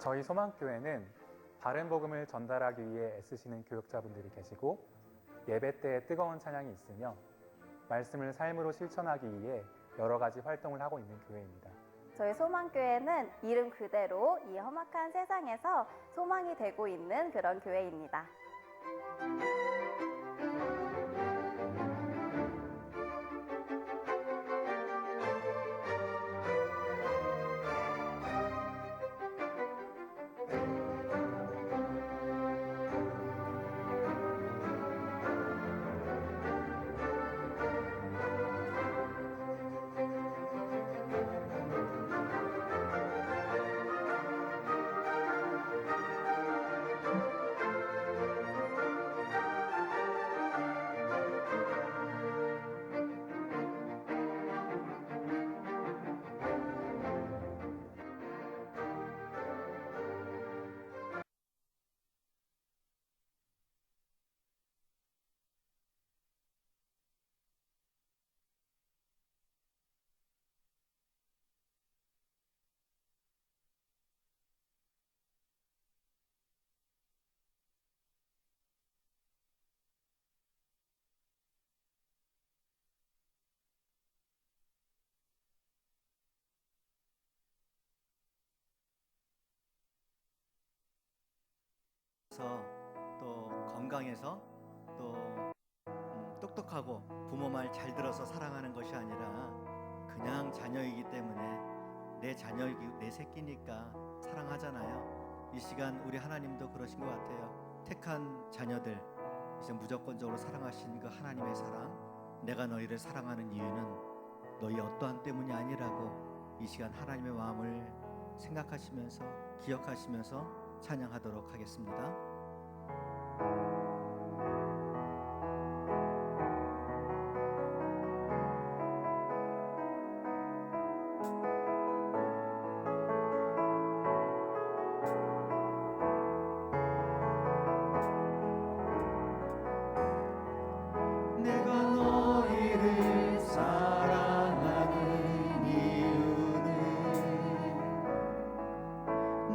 저희 소망교회는 바른 복음을 전달하기 위해 애쓰시는 교육자분들이 계시고 예배 때에 뜨거운 찬양이 있으며 말씀을 삶으로 실천하기 위해 여러 가지 활동을 하고 있는 교회입니다. 저희 소망교회는 이름 그대로 이 험악한 세상에서 소망이 되고 있는 그런 교회입니다. 또 건강해서 또 똑똑하고 부모 말 잘 들어서 사랑하는 것이 아니라 그냥 자녀이기 때문에 내 자녀이기 내 새끼니까 사랑하잖아요. 이 시간 우리 하나님도 그러신 것 같아요. 택한 자녀들 이제 무조건적으로 사랑하신 그 하나님의 사랑, 내가 너희를 사랑하는 이유는 너희 어떠한 때문이 아니라고 이 시간 하나님의 마음을 생각하시면서 기억하시면서 찬양하도록 하겠습니다. 내가 너희를 사랑하는 이유는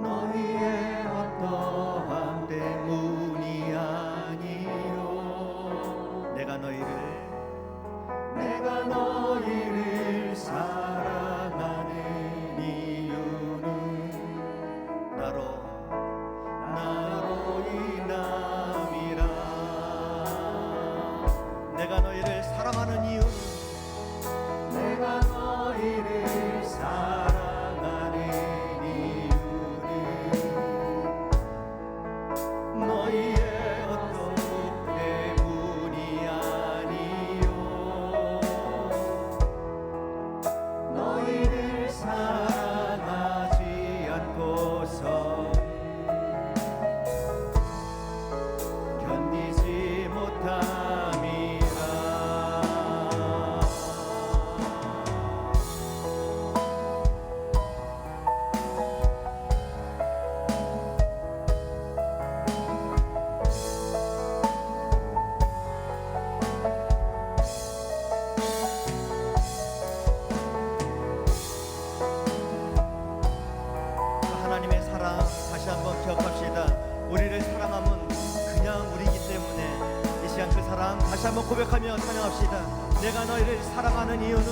너희의 어떠함 때문이 아니요 내가 너희를 사랑하는 이유는 나로 인함이라. 내가 너희를 사랑하는 이유는 내가 너희를 사랑하는 이유는 너희의 어떤 때문이 아니요 너희를 사랑하지 않고서 견디지 못함이라. 하나님의 사랑 다시 한번 기억합시다. 우리를 사랑함은 그냥 우리이기 때문에 이 시간 그 사랑 다시 한번 고백하며 찬양합시다. 내가 너희를 사랑하는 이유는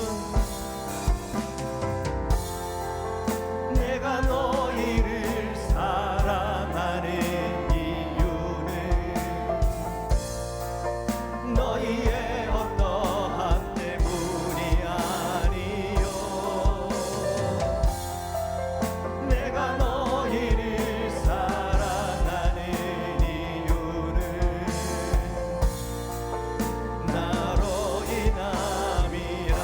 내가 너희를 사랑하는 이유는 너희의 어떠함 때문이 아니요 내가 너희를 사랑하는 이유는 나로 인함이라.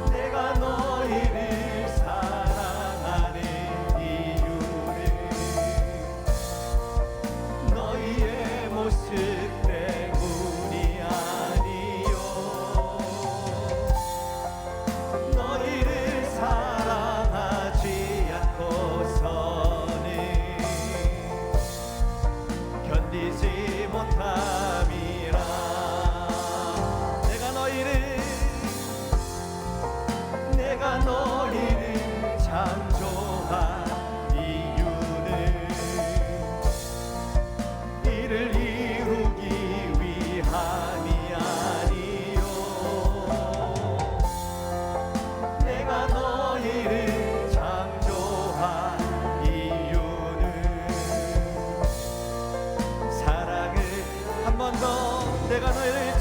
내가 너희를 사랑하는 이유는 너희의 모습 때문이 아니요 너희를 사랑하지 않고서는 견디지 못함이라. 내가 너희를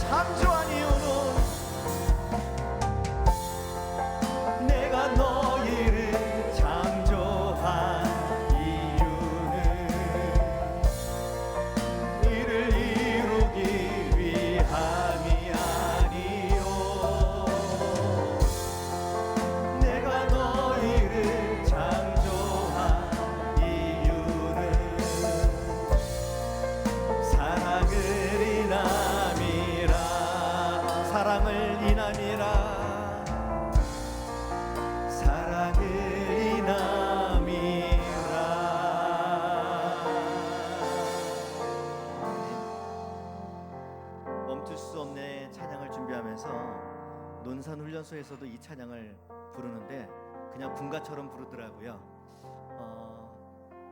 창조한 이유는 내가 너희를 창조한 이유는 이를 이루기 위함이 아니요 내가 너희를 창조한 이유는 사랑을 인함이라 사랑을 인함이라 사랑을 인함이라. 멈출 수 없네 찬양을 준비하면서 논산훈련소에서도 이 찬양을 부르는데 그냥 군가처럼 부르더라고요.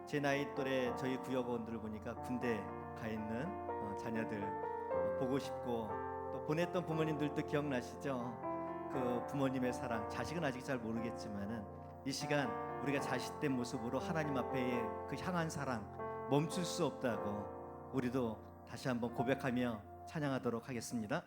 제 나이 또래 저희 구역원들을 보니까 군대 가 있는 자녀들 보고 싶고 또 보냈던 부모님들도 기억나시죠? 그 부모님의 사랑, 자식은 아직 잘 모르겠지만은 이 시간 우리가 자식된 모습으로 하나님 앞에 그 향한 사랑 멈출 수 없다고 우리도 다시 한번 고백하며 찬양하도록 하겠습니다.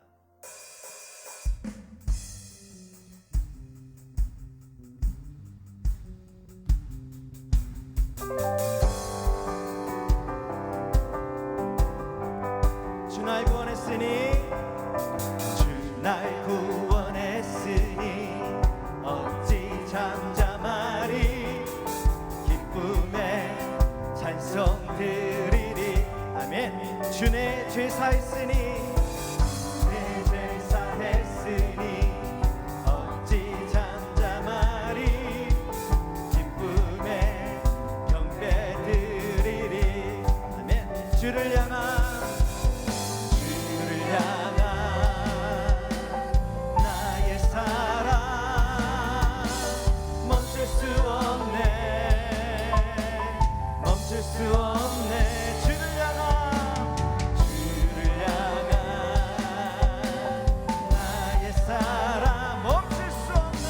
주 날 구원했으니 주 날 구원했으니 어찌 잠잠하리 기쁨에 찬송 드리리 아멘. 주 내 죄 사했으니 내 죄 사했으니 어찌 잠잠하리 기쁨에 경배 드리리 아멘. 주를 향한 나의 사랑 멈출 수 없네 멈출 수 없네 주를 향한 나의 사랑 멈출 수 없네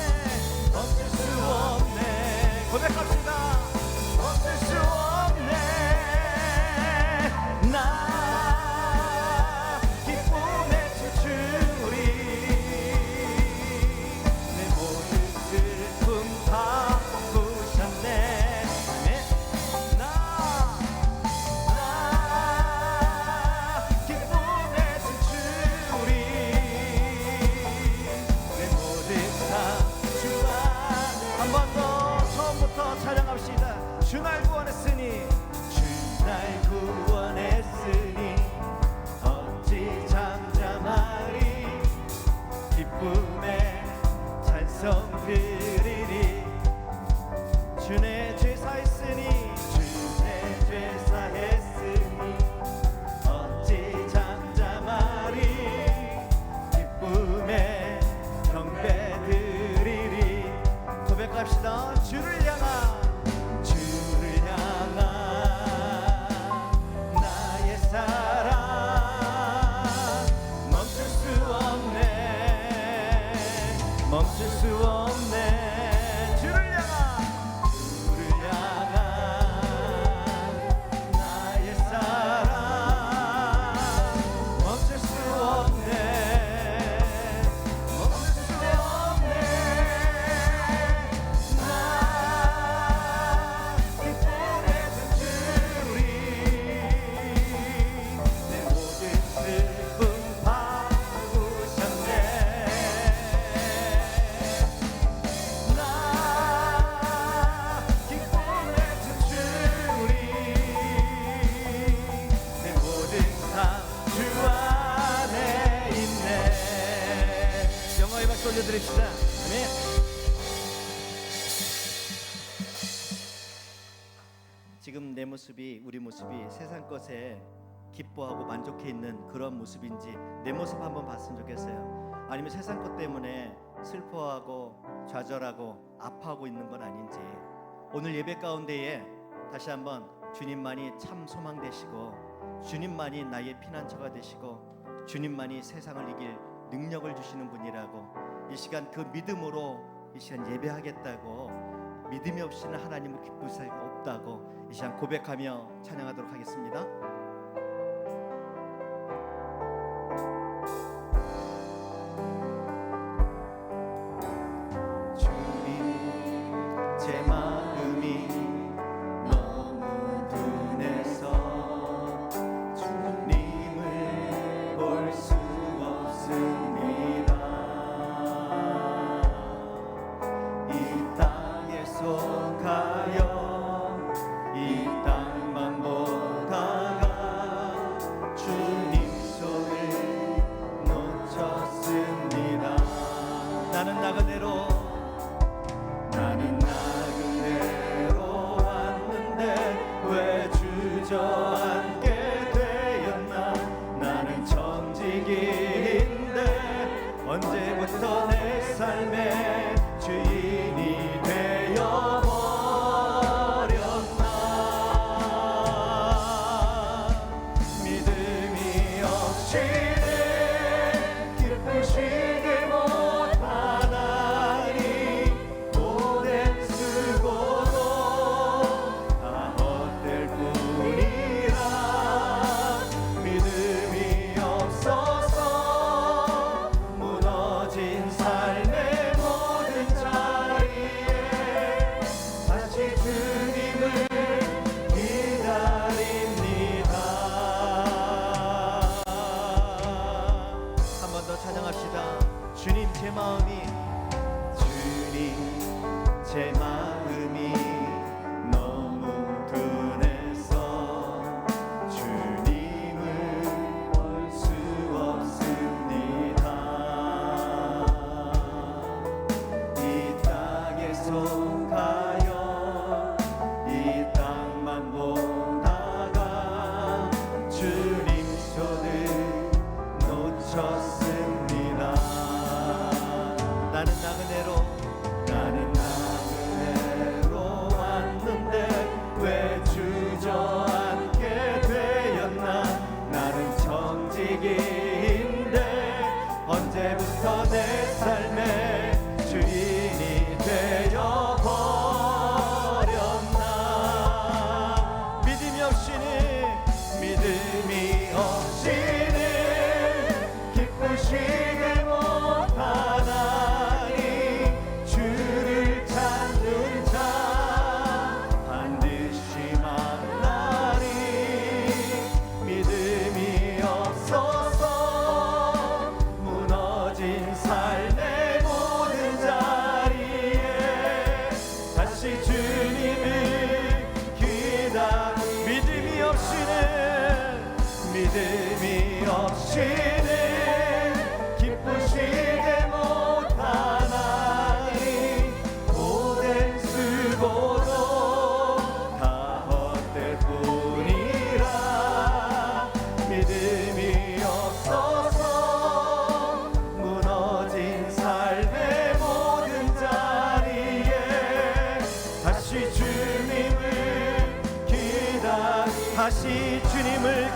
멈출 수 없네 고백합시다 멈출 수 없네 나 주 날 구원했으니 주 날 구원했으니 어찌 잠잠하리 기쁨에 찬송 드리리 주 내 죄 사했으니 주 내 죄 사했으니 어찌 잠잠하리 기쁨에 경배 드리리 고백합시다 주를 향한 나의 사랑 멈출 수 없네 멈출 수 없네 주를 향한 나의 사랑 멈출 수 없네 멈출 수 없네 올려드립시다. 아멘. 지금 내 모습이 우리 모습이 세상 것에 기뻐하고 만족해 있는 그런 모습인지 내 모습 한번 봤으면 좋겠어요. 아니면 세상 것 때문에 슬퍼하고 좌절하고 아파하고 있는 건 아닌지 오늘 예배 가운데에 다시 한번 주님만이 참 소망 되시고 주님만이 나의 피난처가 되시고 주님만이 세상을 이길 능력을 주시는 분이라고 이 시간 그 믿음으로 이 시간 예배하겠다고 믿음이 없이는 하나님을 기쁠 수가 없다고 이 시간 고백하며 찬양하도록 하겠습니다. 나는 나그네로 왔는데 왜 주저앉게 되었나. 나는 청지기인데 언제부터 내 삶의 주인이 되어버렸나. 믿음이 없이는 기쁘시게 못하나니 오랜 수고도 다 헛될 뿐이라. 믿음이 없어서 무너진 삶의 모든 자리에 다시 주님을 기다립니다. 한 번 더 찬양합시다. 주님 제 마음이 너무 둔해서 주님을 볼 수 없습니다. 이 땅에 속하여 이 땅만 보다가 주님 손을 놓쳤습니다. 나는 나그네로 왔는데 왜 주저앉게 되었나. 나는 청지기인데 언제부터 내 삶의 주인이 되어버렸나. 믿음이 없이는 기쁘시게 못하나니 주를 찾는 자 반드시 만나리. 믿음이 없어서 무너진 삶의 모든 자리에 다시 주님을 믿음이 없이는 기쁘시게 못하나니 오랜 수고도 다 헛될 뿐이라. 믿음이 없어서 무너진 삶의 모든 자리에 다시 주님을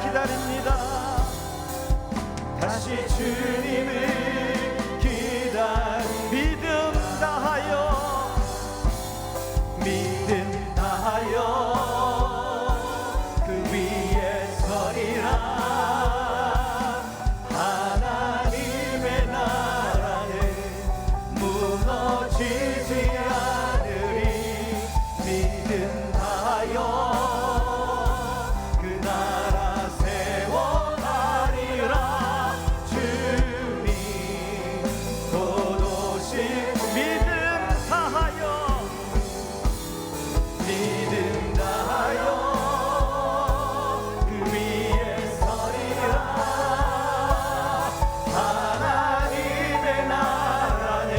기다립니다. 다시 주님을 믿음 다하여 그 위에 서리라. 하나님의 나라는 무너지지 않으리. 믿음 다하여 그 나라 세워가리라. 주님 도도시 믿음 다하여 그 위에 서리라. 하나님의 나라는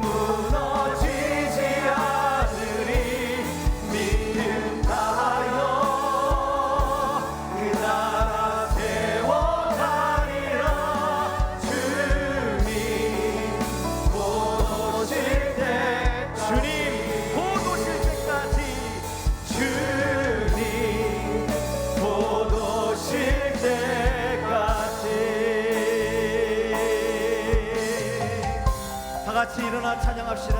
무너지지 않으리. 믿음 다하여 그 나라 세워가리라. 주님 보실 때까지 주님 보실 때까지. 다 같이 일어나 찬양합시다.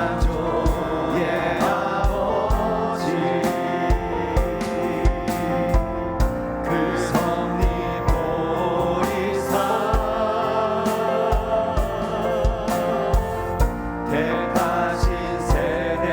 창조의 아버지 그 섭리 보리사 택하신 세대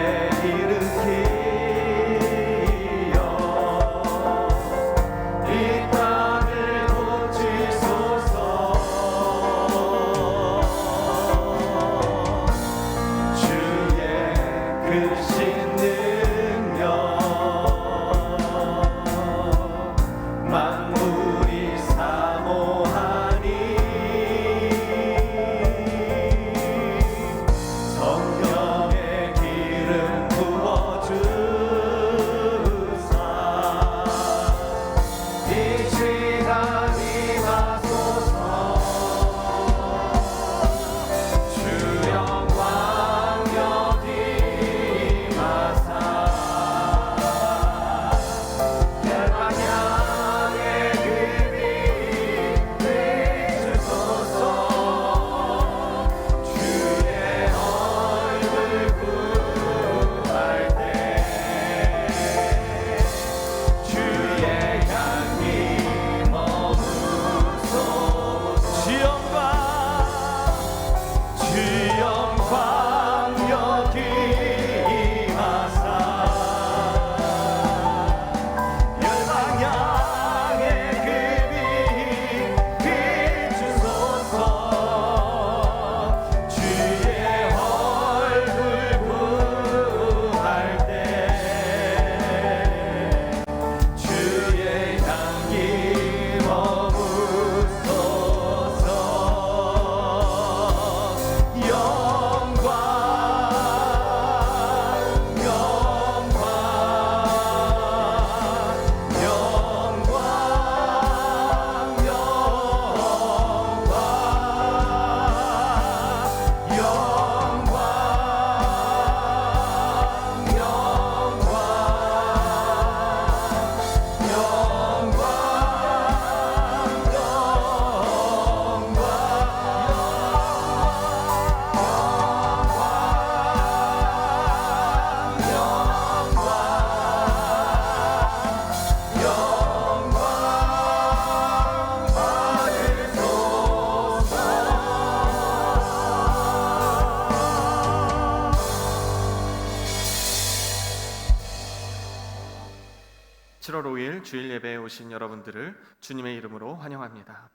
7월 5일 주일 예배에 오신 여러분들을 주님의 이름으로 환영합니다.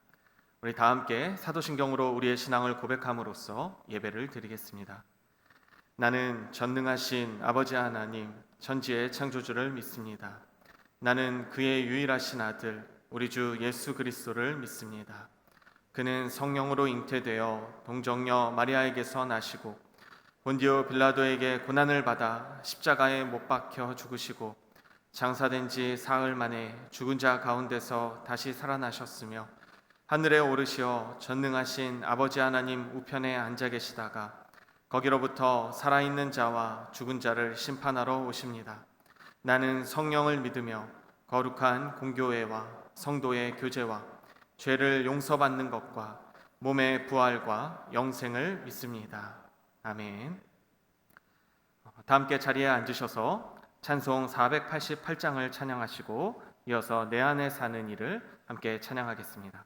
우리 다 함께 사도신경으로 우리의 신앙을 고백함으로써 예배를 드리겠습니다. 나는 전능하신 아버지 하나님 전지의 창조주를 믿습니다. 나는 그의 유일하신 아들 우리 주 예수 그리스도를 믿습니다. 그는 성령으로 잉태되어 동정녀 마리아에게서 나시고 본디오 빌라도에게 고난을 받아 십자가에 못 박혀 죽으시고 장사된 지 사흘 만에 죽은 자 가운데서 다시 살아나셨으며 하늘에 오르시어 전능하신 아버지 하나님 우편에 앉아 계시다가 거기로부터 살아있는 자와 죽은 자를 심판하러 오십니다. 나는 성령을 믿으며 거룩한 공교회와 성도의 교제와 죄를 용서받는 것과 몸의 부활과 영생을 믿습니다. 아멘. 다 함께 자리에 앉으셔서 찬송 488장을 찬양하시고 이어서 내 안에 사는 이를 함께 찬양하겠습니다.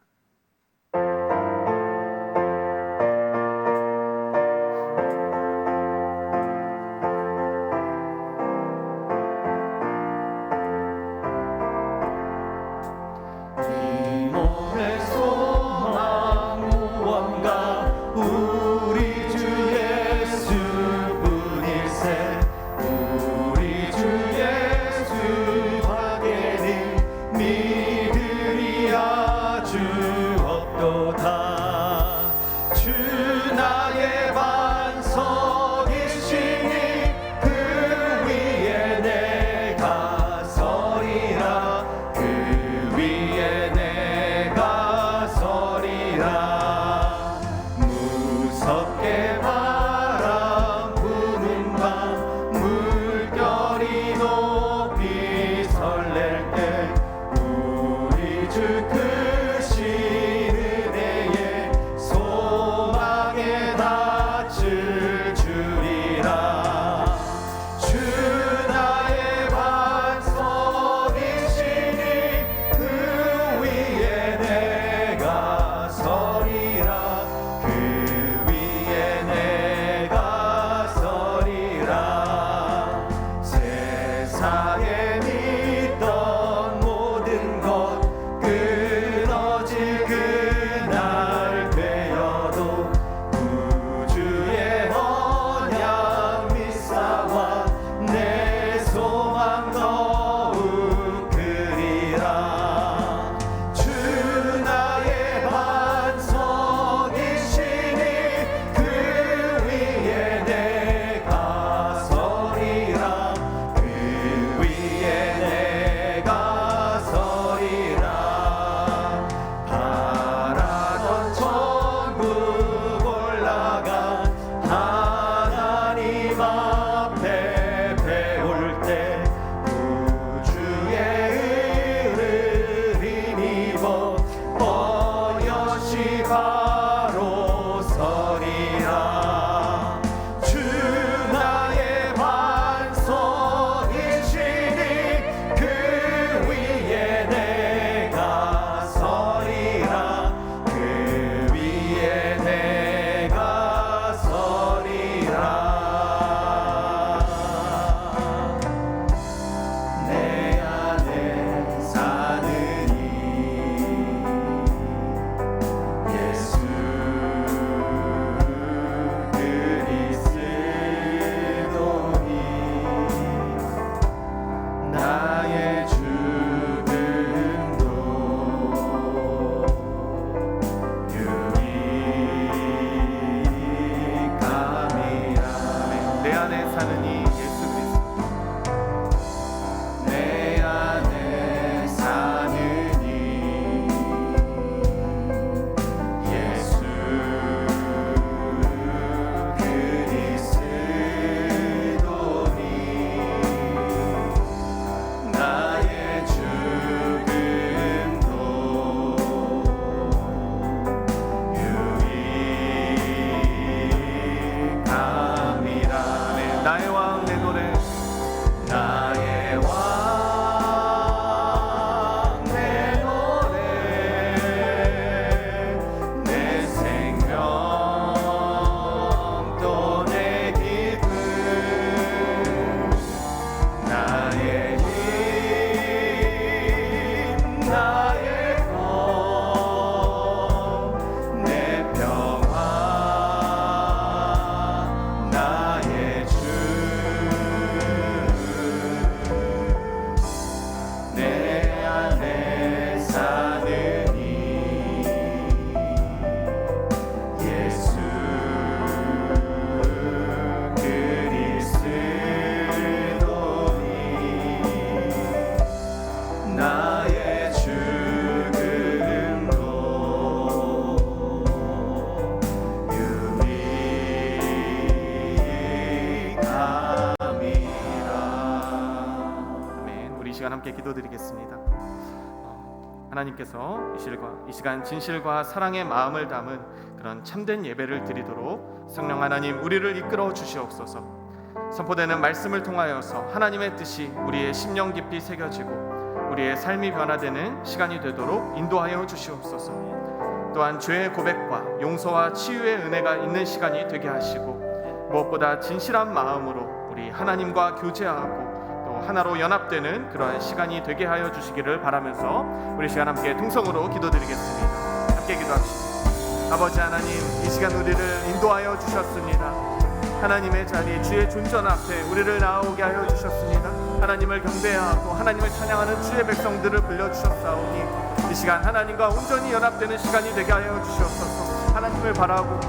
주 함께 기도드리겠습니다. 하나님께서 이 시간 진실과 사랑의 마음을 담은 그런 참된 예배를 드리도록 성령 하나님 우리를 이끌어 주시옵소서. 선포되는 말씀을 통하여서 하나님의 뜻이 우리의 심령 깊이 새겨지고 우리의 삶이 변화되는 시간이 되도록 인도하여 주시옵소서. 또한 죄의 고백과 용서와 치유의 은혜가 있는 시간이 되게 하시고 무엇보다 진실한 마음으로 우리 하나님과 교제하고 또 하나로 연합되는 그러한 시간이 되게 하여 주시기를 바라면서 우리 시간 함께 통성으로 기도드리겠습니다. 함께 기도합시다. 아버지 하나님, 이 시간 우리를 인도하여 주셨습니다. 하나님의 자리, 주의 존전 앞에 우리를 나오게 하여 주셨습니다. 하나님을 경배하고 하나님을 찬양하는 주의 백성들을 불러주셨사오니 이 시간 하나님과 온전히 연합되는 시간이 되게 하여 주시옵소서. 하나님을 바라고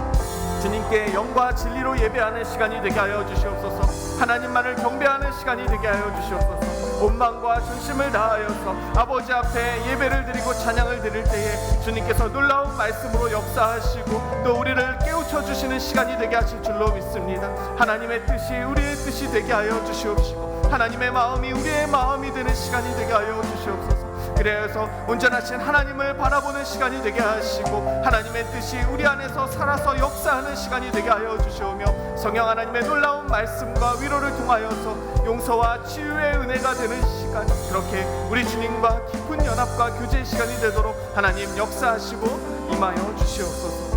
주님께 영과 진리로 예배하는 시간이 되게 하여 주시옵소서. 하나님만을 경배하는 시간이 되게 하여 주시옵소서. 온 마음과 전심을 다하여서 아버지 앞에 예배를 드리고 찬양을 드릴 때에 주님께서 놀라운 말씀으로 역사하시고 또 우리를 깨우쳐 주시는 시간이 되게 하실 줄로 믿습니다. 하나님의 뜻이 우리의 뜻이 되게 하여 주시옵시고 하나님의 마음이 우리의 마음이 되는 시간이 되게 하여 주시옵소서. 그래서 온전하신 하나님을 바라보는 시간이 되게 하시고 하나님의 뜻이 우리 안에서 살아서 역사하는 시간이 되게 하여 주시오며 성령 하나님의 놀라운 말씀과 위로를 통하여서 용서와 치유의 은혜가 되는 시간, 그렇게 우리 주님과 깊은 연합과 교제 시간이 되도록 하나님 역사하시고 임하여 주시옵소서.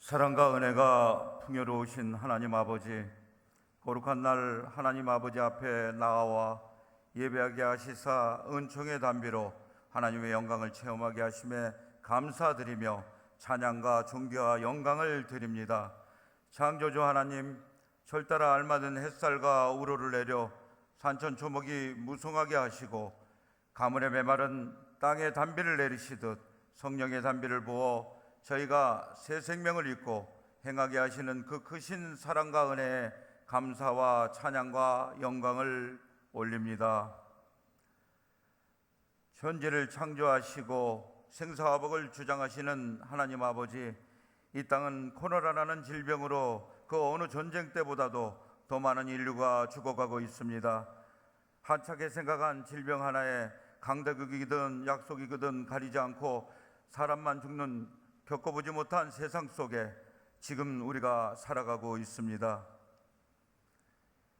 사랑과 은혜가 풍요로우신 하나님 아버지, 거룩한 날 하나님 아버지 앞에 나와 예배하게 하시사 은총의 담비로 하나님의 영광을 체험하게 하심에 감사드리며 찬양과 존귀와 영광을 드립니다. 창조주 하나님, 절 따라 알맞은 햇살과 우로를 내려 산천초목이 무성하게 하시고 가물의 메마른 땅에 담비를 내리시듯 성령의 담비를 부어 저희가 새 생명을 입고 행하게 하시는 그 크신 사랑과 은혜에 감사와 찬양과 영광을 올립니다. 천지를 창조하시고 생사화복을 주장하시는 하나님 아버지, 이 땅은 코로나라는 질병으로 그 어느 전쟁 때보다도 더 많은 인류가 죽어가고 있습니다. 한차게 생각한 질병 하나에 강대국이든 약속이든 가리지 않고 사람만 죽는 겪어보지 못한 세상 속에 지금 우리가 살아가고 있습니다.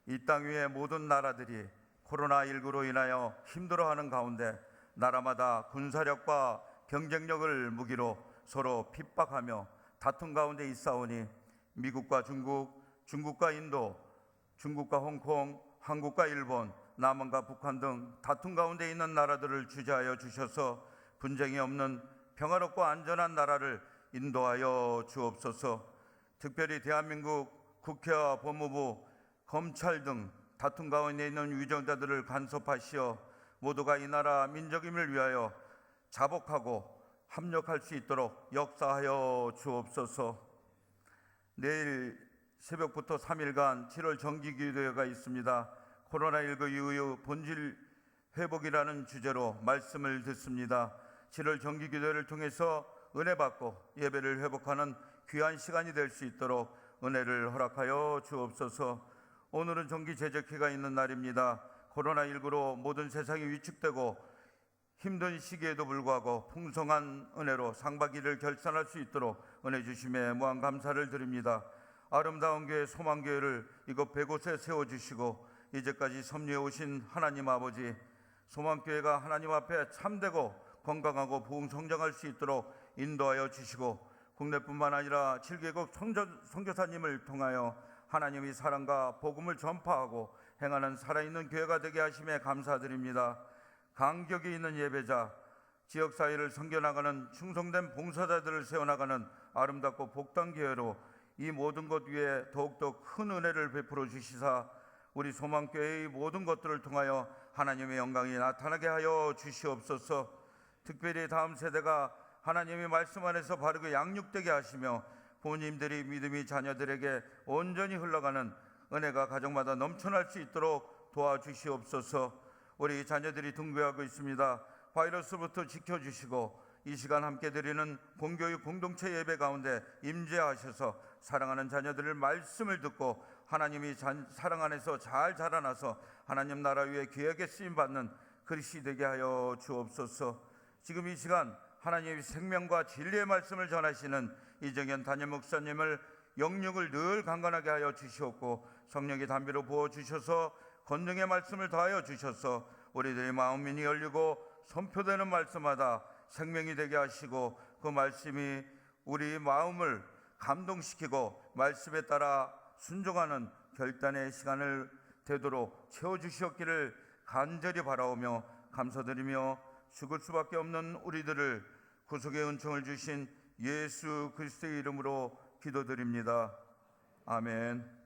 이 땅 위의 모든 나라들이 코로나19로 인하여 힘들어하는 가운데 나라마다 군사력과 경쟁력을 무기로 서로 핍박하며 다툼 가운데 있사오니 미국과 중국, 중국과 인도, 중국과 홍콩, 한국과 일본, 남한과 북한 등 다툼 가운데 있는 나라들을 주재하여 주셔서 분쟁이 없는 평화롭고 안전한 나라를 인도하여 주옵소서. 특별히 대한민국 국회와 법무부, 검찰 등 다툼 가운데 있는 위정자들을 간섭하시어 모두가 이 나라 민족임을 위하여 자복하고 합력할 수 있도록 역사하여 주옵소서. 내일 새벽부터 3일간 7월 정기기도회가 있습니다. 코로나19 이후 본질 회복이라는 주제로 말씀을 듣습니다. 7월 정기기도회를 통해서 은혜 받고 예배를 회복하는 귀한 시간이 될 수 있도록 은혜를 허락하여 주옵소서. 오늘은 정기 제적회가 있는 날입니다. 코로나19로 모든 세상이 위축되고 힘든 시기에도 불구하고 풍성한 은혜로 상반기를 결산할 수 있도록 은혜 주심에 무한 감사를 드립니다. 아름다운 교회 소망교회를 이곳 100곳에 세워주시고 이제까지 섭리해 오신 하나님 아버지, 소망교회가 하나님 앞에 참되고 건강하고 부흥성장할 수 있도록 인도하여 주시고 국내뿐만 아니라 7개국 선교사님을 통하여 하나님의 사랑과 복음을 전파하고 행하는 살아있는 교회가 되게 하심에 감사드립니다. 간격이 있는 예배자, 지역사회를 섬겨나가는 충성된 봉사자들을 세워나가는 아름답고 복된 교회로 이 모든 것 위에 더욱더 큰 은혜를 베풀어 주시사 우리 소망교회의 모든 것들을 통하여 하나님의 영광이 나타나게 하여 주시옵소서. 특별히 다음 세대가 하나님의 말씀 안에서 바르게 양육되게 하시며 부모님들이 믿음이 자녀들에게 온전히 흘러가는 은혜가 가정마다 넘쳐날 수 있도록 도와주시옵소서. 우리 자녀들이 등교하고 있습니다. 바이러스부터 지켜주시고 이 시간 함께 드리는 공교육 공동체 예배 가운데 임재하셔서 사랑하는 자녀들을 말씀을 듣고 하나님이 사랑 안에서 잘 자라나서 하나님 나라 위에 귀하게 쓰임받는 그리스도 되게 하여 주옵소서. 지금 이 시간 하나님의 생명과 진리의 말씀을 전하시는 이정현 담임 목사님을 영육을 늘 강건하게 하여 주시옵고 성령의 담비로 부어주셔서 권능의 말씀을 더하여 주셔서 우리들의 마음이 열리고 선포되는 말씀마다 생명이 되게 하시고 그 말씀이 우리 마음을 감동시키고 말씀에 따라 순종하는 결단의 시간을 되도록 채워주시옵기를 간절히 바라오며 감사드리며 죽을 수밖에 없는 우리들을 구속의 은총을 주신 예수 그리스도의 이름으로 기도드립니다. 아멘.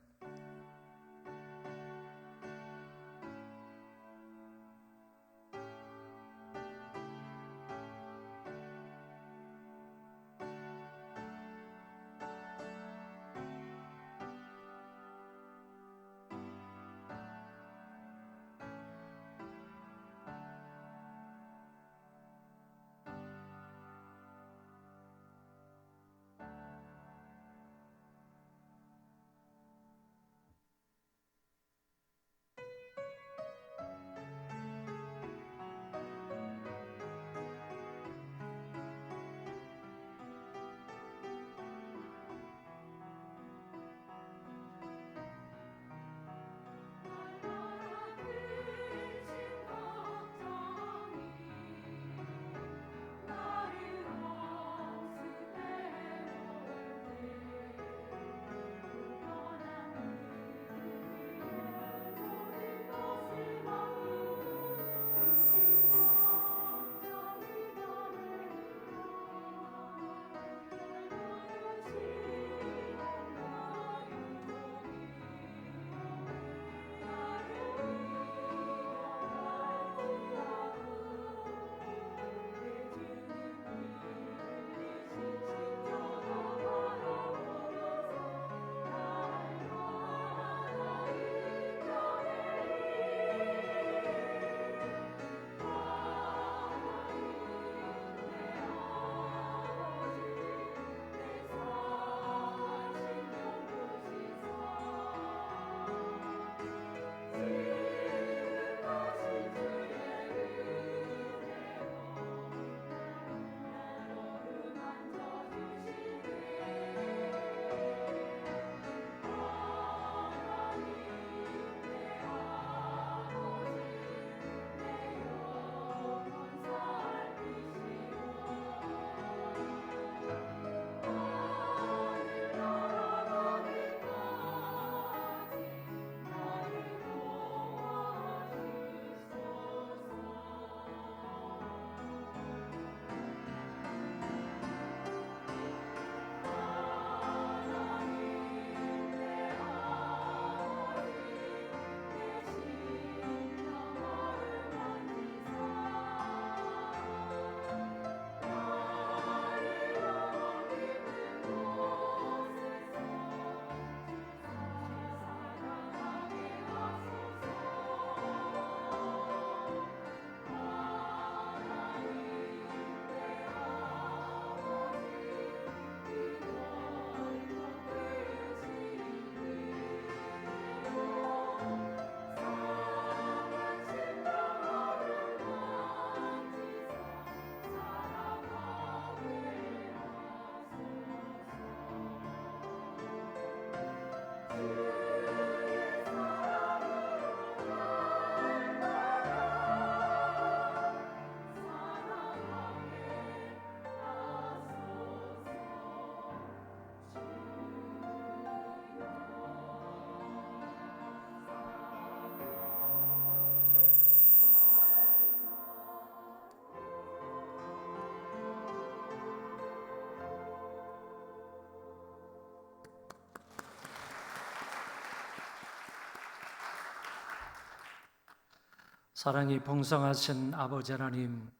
사랑이 풍성하신 아버지 하나님,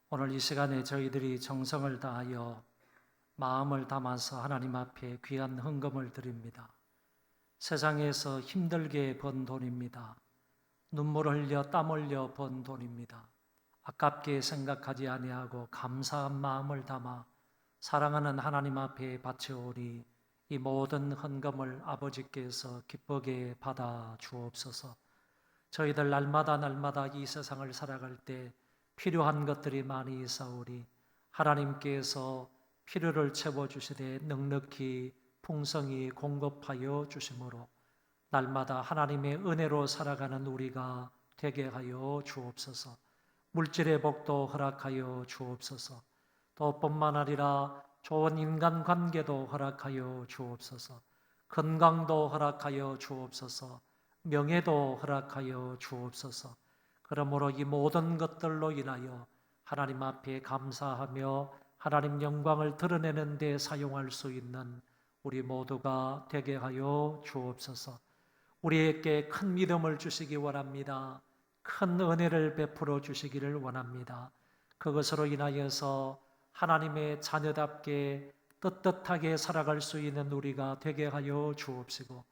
오늘 이 시간에 저희들이 정성을 다하여 마음을 담아서 하나님 앞에 귀한 헌금을 드립니다. 세상에서 힘들게 번 돈입니다. 눈물 흘려 땀 흘려 번 돈입니다. 아깝게 생각하지 아니하고 감사한 마음을 담아 사랑하는 하나님 앞에 바쳐오니 이 모든 헌금을 아버지께서 기쁘게 받아 주옵소서. 저희들 날마다 이 세상을 살아갈 때 필요한 것들이 많이 있사오니 하나님께서 필요를 채워주시되 넉넉히 풍성히 공급하여 주심으로 날마다 하나님의 은혜로 살아가는 우리가 되게 하여 주옵소서. 물질의 복도 허락하여 주옵소서. 또 뿐만 아니라 좋은 인간관계도 허락하여 주옵소서. 건강도 허락하여 주옵소서. 명예도 허락하여 주옵소서. 그러므로 이 모든 것들로 인하여 하나님 앞에 감사하며 하나님 영광을 드러내는 데 사용할 수 있는 우리 모두가 되게 하여 주옵소서. 우리에게 큰 믿음을 주시기 원합니다. 큰 은혜를 베풀어 주시기를 원합니다. 그것으로 인하여서 하나님의 자녀답게 떳떳하게 살아갈 수 있는 우리가 되게 하여 주옵시고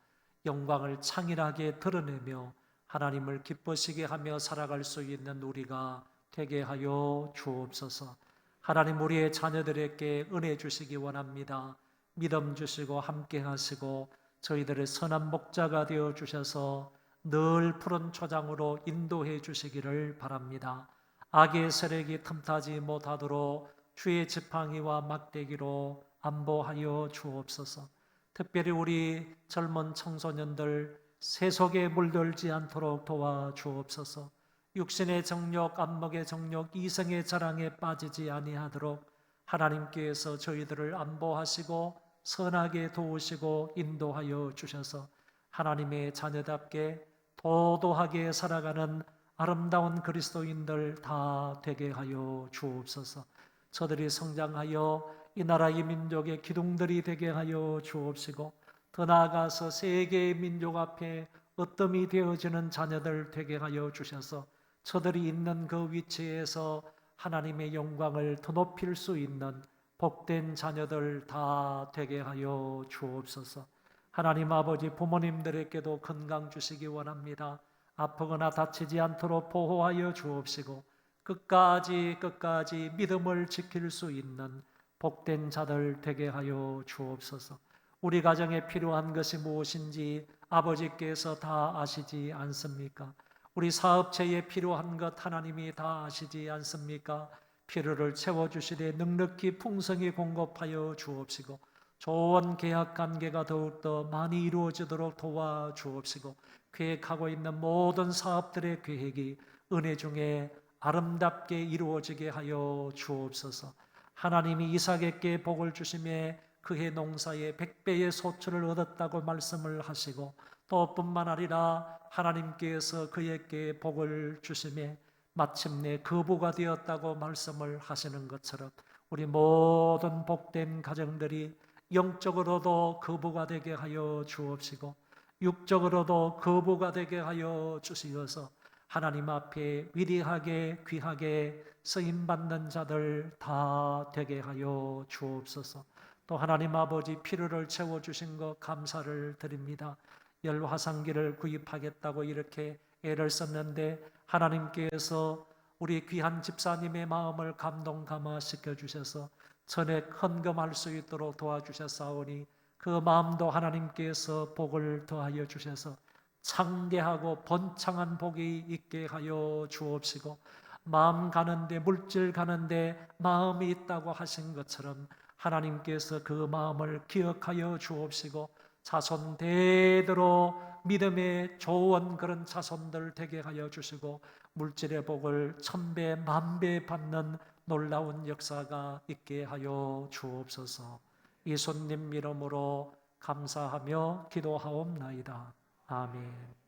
영광을 창일하게 드러내며 하나님을 기쁘시게 하며 살아갈 수 있는 우리가 되게 하여 주옵소서. 하나님 우리의 자녀들에게 은혜 주시기 원합니다. 믿음 주시고 함께 하시고 저희들의 선한 목자가 되어 주셔서 늘 푸른 초장으로 인도해 주시기를 바랍니다. 악의 세력이 틈타지 못하도록 주의 지팡이와 막대기로 안보하여 주옵소서. 특별히 우리 젊은 청소년들 세속에 물들지 않도록 도와주옵소서. 육신의 정욕, 안목의 정욕, 이성의 자랑에 빠지지 아니하도록 하나님께서 저희들을 안보하시고 선하게 도우시고 인도하여 주셔서 하나님의 자녀답게 도도하게 살아가는 아름다운 그리스도인들 다 되게 하여 주옵소서. 저들이 성장하여 이 나라 이 민족의 기둥들이 되게 하여 주옵시고 더 나아가서 세계의 민족 앞에 으뜸이 되어지는 자녀들 되게 하여 주셔서 저들이 있는 그 위치에서 하나님의 영광을 더 높일 수 있는 복된 자녀들 다 되게 하여 주옵소서. 하나님 아버지 부모님들에게도 건강 주시기 원합니다. 아프거나 다치지 않도록 보호하여 주옵시고 끝까지 믿음을 지킬 수 있는 복된 자들 되게 하여 주옵소서. 우리 가정에 필요한 것이 무엇인지 아버지께서 다 아시지 않습니까? 우리 사업체에 필요한 것 하나님이 다 아시지 않습니까? 필요를 채워주시되 넉넉히 풍성히 공급하여 주옵시고 좋은 계약관계가 더욱더 많이 이루어지도록 도와주옵시고 계획하고 있는 모든 사업들의 계획이 은혜 중에 아름답게 이루어지게 하여 주옵소서. 하나님이 이삭에게 복을 주심에 그의 농사에 100배의 소출을 얻었다고 말씀을 하시고 또 뿐만 아니라 하나님께서 그에게 복을 주심에 마침내 거부가 되었다고 말씀을 하시는 것처럼 우리 모든 복된 가정들이 영적으로도 거부가 되게 하여 주옵시고 육적으로도 거부가 되게 하여 주시어서 하나님 앞에 위대하게 귀하게 쓰임받는 자들 다 되게 하여 주옵소서. 또 하나님 아버지 필요를 채워주신 것 감사를 드립니다. 열화상기를 구입하겠다고 이렇게 애를 썼는데 하나님께서 우리 귀한 집사님의 마음을 감동 감화시켜 주셔서 전액 헌금할 수 있도록 도와주셨사오니 그 마음도 하나님께서 복을 더하여 주셔서 창대하고 번창한 복이 있게 하여 주옵시고 마음 가는데 물질 가는데 마음이 있다고 하신 것처럼 하나님께서 그 마음을 기억하여 주옵시고 자손 대대로 믿음의 좋은 그런 자손들 되게 하여 주시고 물질의 복을 1000배 만배 받는 놀라운 역사가 있게 하여 주옵소서. 예수님 이름으로 감사하며 기도하옵나이다. 아멘.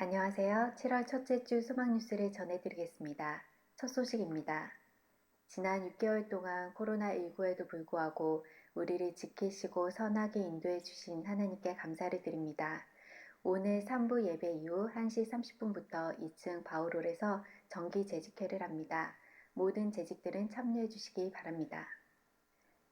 안녕하세요. 7월 첫째 주 소망 뉴스를 전해드리겠습니다. 첫 소식입니다. 지난 6개월 동안 코로나19에도 불구하고 우리를 지키시고 선하게 인도해 주신 하나님께 감사를 드립니다. 오늘 3부 예배 이후 1시 30분부터 2층 바울홀에서 정기 재직회를 합니다. 모든 재직들은 참여해 주시기 바랍니다.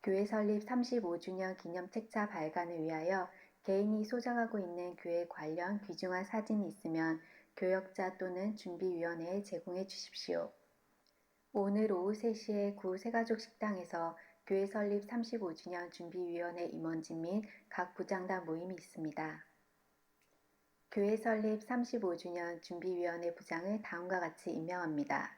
교회 설립 35주년 기념 책자 발간을 위하여 개인이 소장하고 있는 교회 관련 귀중한 사진이 있으면 교역자 또는 준비위원회에 제공해 주십시오. 오늘 오후 3시에 구 새가족 식당에서 교회 설립 35주년 준비위원회 임원진 및 각 부장단 모임이 있습니다. 교회 설립 35주년 준비위원회 부장을 다음과 같이 임명합니다.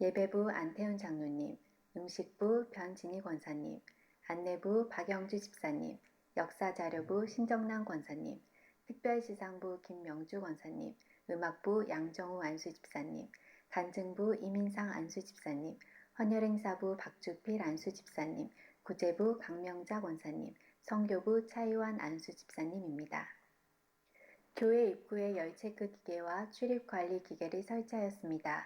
예배부 안태훈 장로님, 음식부 변진희 권사님, 안내부 박영주 집사님, 역사자료부 신정남 권사님, 특별지상부 김명주 권사님, 음악부 양정우 안수 집사님, 간증부 이민상 안수 집사님, 헌혈행사부 박주필 안수 집사님, 구제부 강명자 권사님, 선교부 차이완 안수 집사님입니다. 교회 입구에 열체크 기계와 출입관리 기계를 설치하였습니다.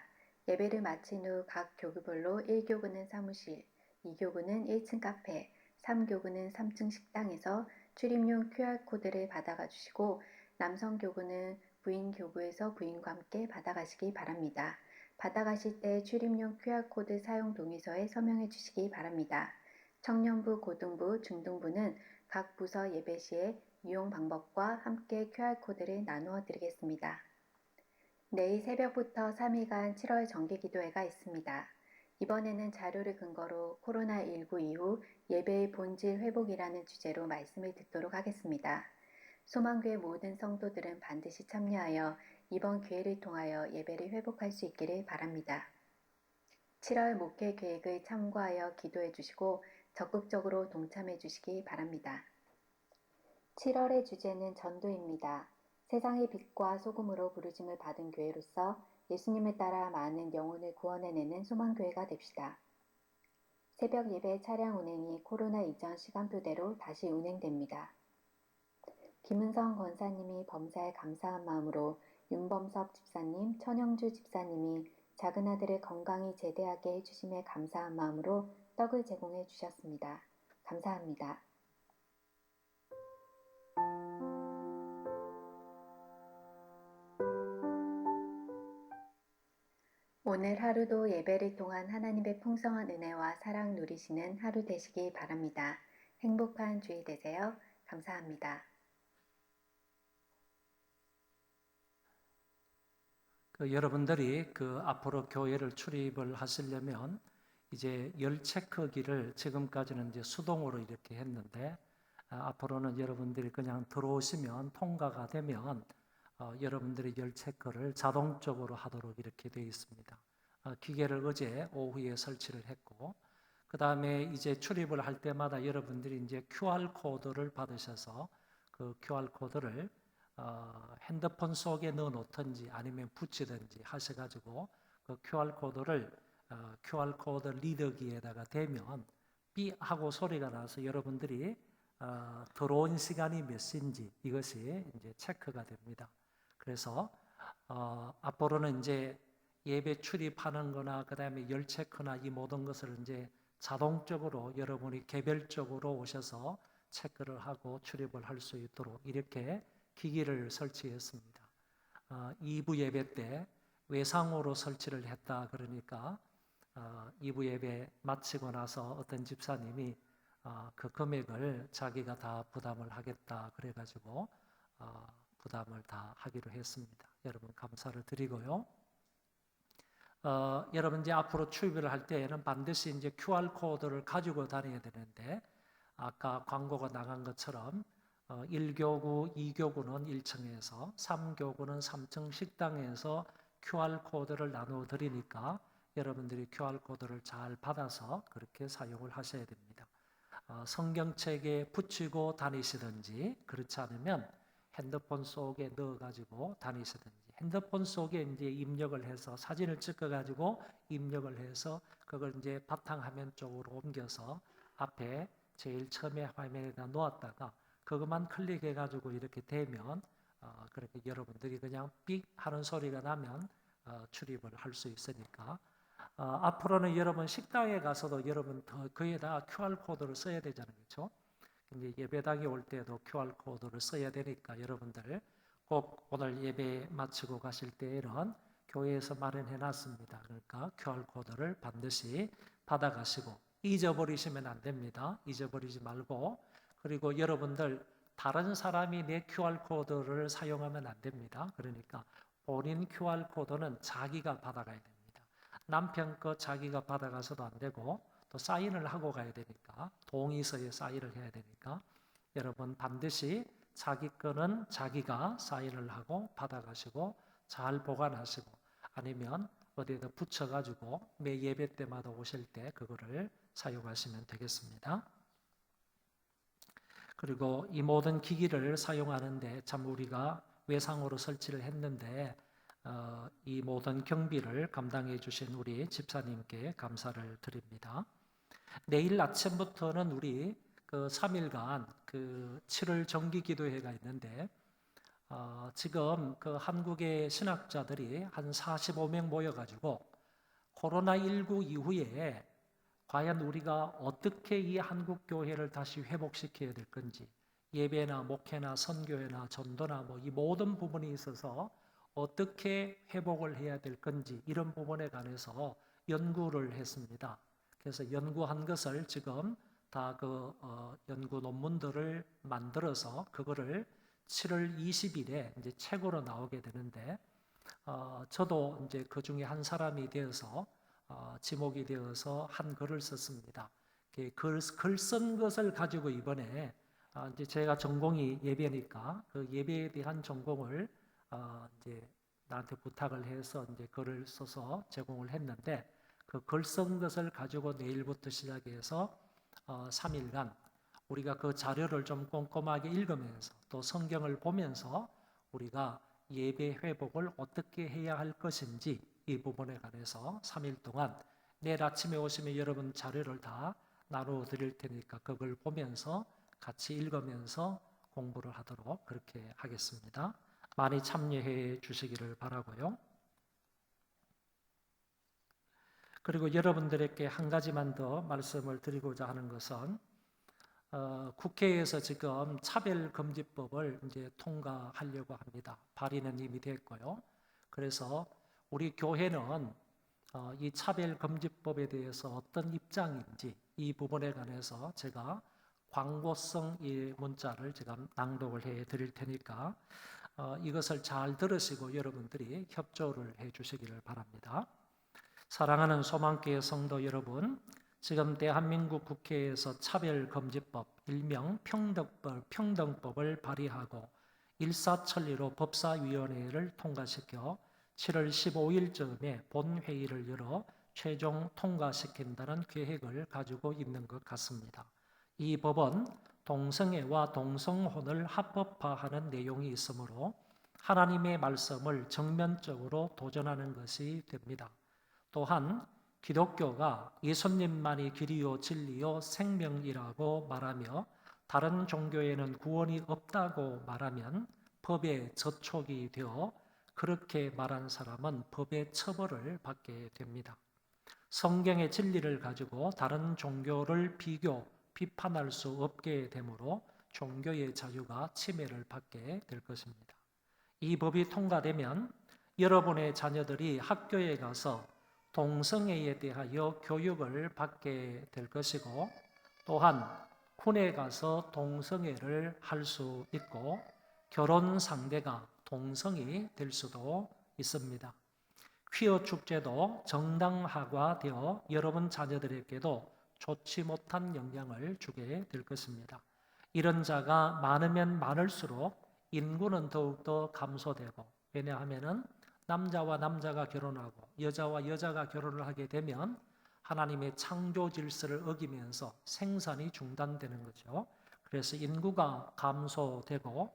예배를 마친 후 각 교구별로 1교구는 사무실, 2교구는 1층 카페, 3교구는 3층 식당에서 출입용 QR코드를 받아가 주시고 남성 교구는 부인 교구에서 부인과 함께 받아가시기 바랍니다. 받아가실 때 출입용 QR코드 사용 동의서에 서명해 주시기 바랍니다. 청년부, 고등부, 중등부는 각 부서 예배 시에 이용 방법과 함께 QR코드를 나누어 드리겠습니다. 내일 새벽부터 3일간 7월 정기기도회가 있습니다. 이번에는 자료를 근거로 코로나19 이후 예배의 본질 회복이라는 주제로 말씀을 듣도록 하겠습니다. 소망교회 모든 성도들은 반드시 참여하여 이번 기회를 통하여 예배를 회복할 수 있기를 바랍니다. 7월 목회 계획을 참고하여 기도해 주시고 적극적으로 동참해 주시기 바랍니다. 7월의 주제는 전도입니다. 세상의 빛과 소금으로 부르심을 받은 교회로서 예수님을 따라 많은 영혼을 구원해내는 소망교회가 됩시다. 새벽 예배 차량 운행이 코로나 이전 시간표대로 다시 운행됩니다. 김은성 권사님이 범사에 감사한 마음으로 윤범섭 집사님, 천영주 집사님이 작은 아들을 건강히 제대하게 해주심에 감사한 마음으로 떡을 제공해 주셨습니다. 감사합니다. 오늘 하루도 예배를 통한 하나님의 풍성한 은혜와 사랑 누리시는 하루 되시기 바랍니다. 행복한 주일 되세요. 감사합니다. 여러분들이 앞으로 교회를 출입을 하시려면 이제 열 체크기를 지금까지는 이제 수동으로 이렇게 했는데 앞으로는 여러분들이 그냥 들어오시면 통과가 되면 여러분들이 열 체크를 자동적으로 하도록 이렇게 되어 있습니다. 기계를 어제 오후에 설치를 했고 그 다음에 이제 출입을 할 때마다 여러분들이 이제 QR 코드를 받으셔서 그 QR 코드를 핸드폰 속에 넣어 놓든지 아니면 붙이든지 하셔가지고 그 QR 코드를 QR 코드 리더기에다가 대면 삐 하고 소리가 나서 여러분들이 들어온 시간이 몇 시인지 이것이 이제 체크가 됩니다. 그래서 앞으로는 이제 예배 출입하는 거나 그 다음에 열 체크나 이 모든 것을 이제 자동적으로 여러분이 개별적으로 오셔서 체크를 하고 출입을 할 수 있도록 이렇게 기기를 설치했습니다. 2부 예배 때 외상으로 설치를 했다 그러니까 2부 예배 마치고 나서 어떤 집사님이 그 금액을 자기가 다 부담을 하겠다 그래가지고 부담을 다 하기로 했습니다. 여러분 감사를 드리고요. 여러분 이제 앞으로 출입을 할 때에는 반드시 이제 QR 코드를 가지고 다녀야 되는데 아까 광고가 나간 것처럼 1교구, 2교구는 1층에서 3교구는 3층 식당에서 QR 코드를 나누어 드리니까 여러분들이 QR 코드를 잘 받아서 그렇게 사용을 하셔야 됩니다. 성경책에 붙이고 다니시든지 그렇지 않으면 핸드폰 속에 넣어가지고 다니시든지 핸드폰 속에 이제 입력을 해서 사진을 찍어가지고 입력을 해서 그걸 이제 바탕화면 쪽으로 옮겨서 앞에 제일 처음에 화면에다 놓았다가 그것만 클릭해가지고 이렇게 되면 그렇게 여러분들이 그냥 삑 하는 소리가 나면 출입을 할 수 있으니까 앞으로는 여러분 식당에 가서도 여러분 거기에다 QR 코드를 써야 되잖아요, 그렇죠? 이제 예배당에 올 때도 QR 코드를 써야 되니까 여러분들 꼭 오늘 예배 마치고 가실 때에는 교회에서 마련해 놨습니다. 그러니까 QR코드를 반드시 받아가시고 잊어버리시면 안 됩니다. 잊어버리지 말고, 그리고 여러분들 다른 사람이 내 QR코드를 사용하면 안 됩니다. 그러니까 본인 QR코드는 자기가 받아가야 됩니다. 남편 거 자기가 받아가서도 안 되고 또 사인을 하고 가야 되니까, 동의서에 사인을 해야 되니까 여러분 반드시 자기 거는 자기가 사인을 하고 받아가시고 잘 보관하시고, 아니면 어디에다 붙여가지고 매 예배 때마다 오실 때 그거를 사용하시면 되겠습니다. 그리고 이 모든 기기를 사용하는데 참 우리가 외상으로 설치를 했는데 이 모든 경비를 감당해 주신 우리 집사님께 감사를 드립니다. 내일 아침부터는 우리 그 3일간 그 7월 정기 기도회가 있는데 지금 그 한국의 신학자들이 한 45명 모여가지고 코로나19 이후에 과연 우리가 어떻게 이 한국 교회를 다시 회복시켜야 될 건지, 예배나 목회나 선교회나 전도나 뭐 이 모든 부분에 있어서 어떻게 회복을 해야 될 건지, 이런 부분에 관해서 연구를 했습니다. 그래서 연구한 것을 지금 다 그 연구 논문들을 만들어서 그거를 7월 20일에 이제 책으로 나오게 되는데, 저도 이제 그 중에 한 사람이 되어서 지목이 되어서 한 글을 썼습니다. 글 쓴 것을 가지고 이번에 이제 제가 전공이 예배니까 그 예배에 대한 전공을 이제 나한테 부탁을 해서 이제 글을 써서 제공을 했는데, 그 글 쓴 것을 가지고 내일부터 시작해서 3일간 우리가 그 자료를 좀 꼼꼼하게 읽으면서 또 성경을 보면서 우리가 예배 회복을 어떻게 해야 할 것인지, 이 부분에 관해서 3일 동안 내일 아침에 오시면 여러분 자료를 다 나누어 드릴 테니까 그걸 보면서 같이 읽으면서 공부를 하도록 그렇게 하겠습니다. 많이 참여해 주시기를 바라고요. 그리고 여러분들에게 한 가지만 더 말씀을 드리고자 하는 것은 국회에서 지금 차별금지법을 이제 통과하려고 합니다. 발의는 이미 됐고요. 그래서 우리 교회는 이 차별금지법에 대해서 어떤 입장인지, 이 부분에 관해서 제가 광고성 이 문자를 제가 낭독을 해 드릴 테니까 이것을 잘 들으시고 여러분들이 협조를 해 주시기를 바랍니다. 사랑하는 소망교회 성도 여러분, 지금 대한민국 국회에서 차별금지법, 일명 평등법을 발의하고 일사천리로 법사위원회를 통과시켜 7월 15일쯤에 본회의를 열어 최종 통과시킨다는 계획을 가지고 있는 것 같습니다. 이 법은 동성애와 동성혼을 합법화하는 내용이 있으므로 하나님의 말씀을 정면적으로 도전하는 것이 됩니다. 또한 기독교가 예수님만이 길이요 진리요 생명이라고 말하며 다른 종교에는 구원이 없다고 말하면 법의 저촉이 되어 그렇게 말한 사람은 법의 처벌을 받게 됩니다. 성경의 진리를 가지고 다른 종교를 비판할 수 없게 되므로 종교의 자유가 침해를 받게 될 것입니다. 이 법이 통과되면 여러분의 자녀들이 학교에 가서 동성애에 대하여 교육을 받게 될 것이고, 또한 군에 가서 동성애를 할 수 있고 결혼 상대가 동성이 될 수도 있습니다. 퀴어 축제도 정당화되어 여러분 자녀들에게도 좋지 못한 영향을 주게 될 것입니다. 이런 자가 많으면 많을수록 인구는 더욱더 감소되고, 왜냐하면 남자와 남자가 결혼하고 여자와 여자가 결혼을 하게 되면 하나님의 창조 질서를 어기면서 생산이 중단되는 거죠. 그래서 인구가 감소되고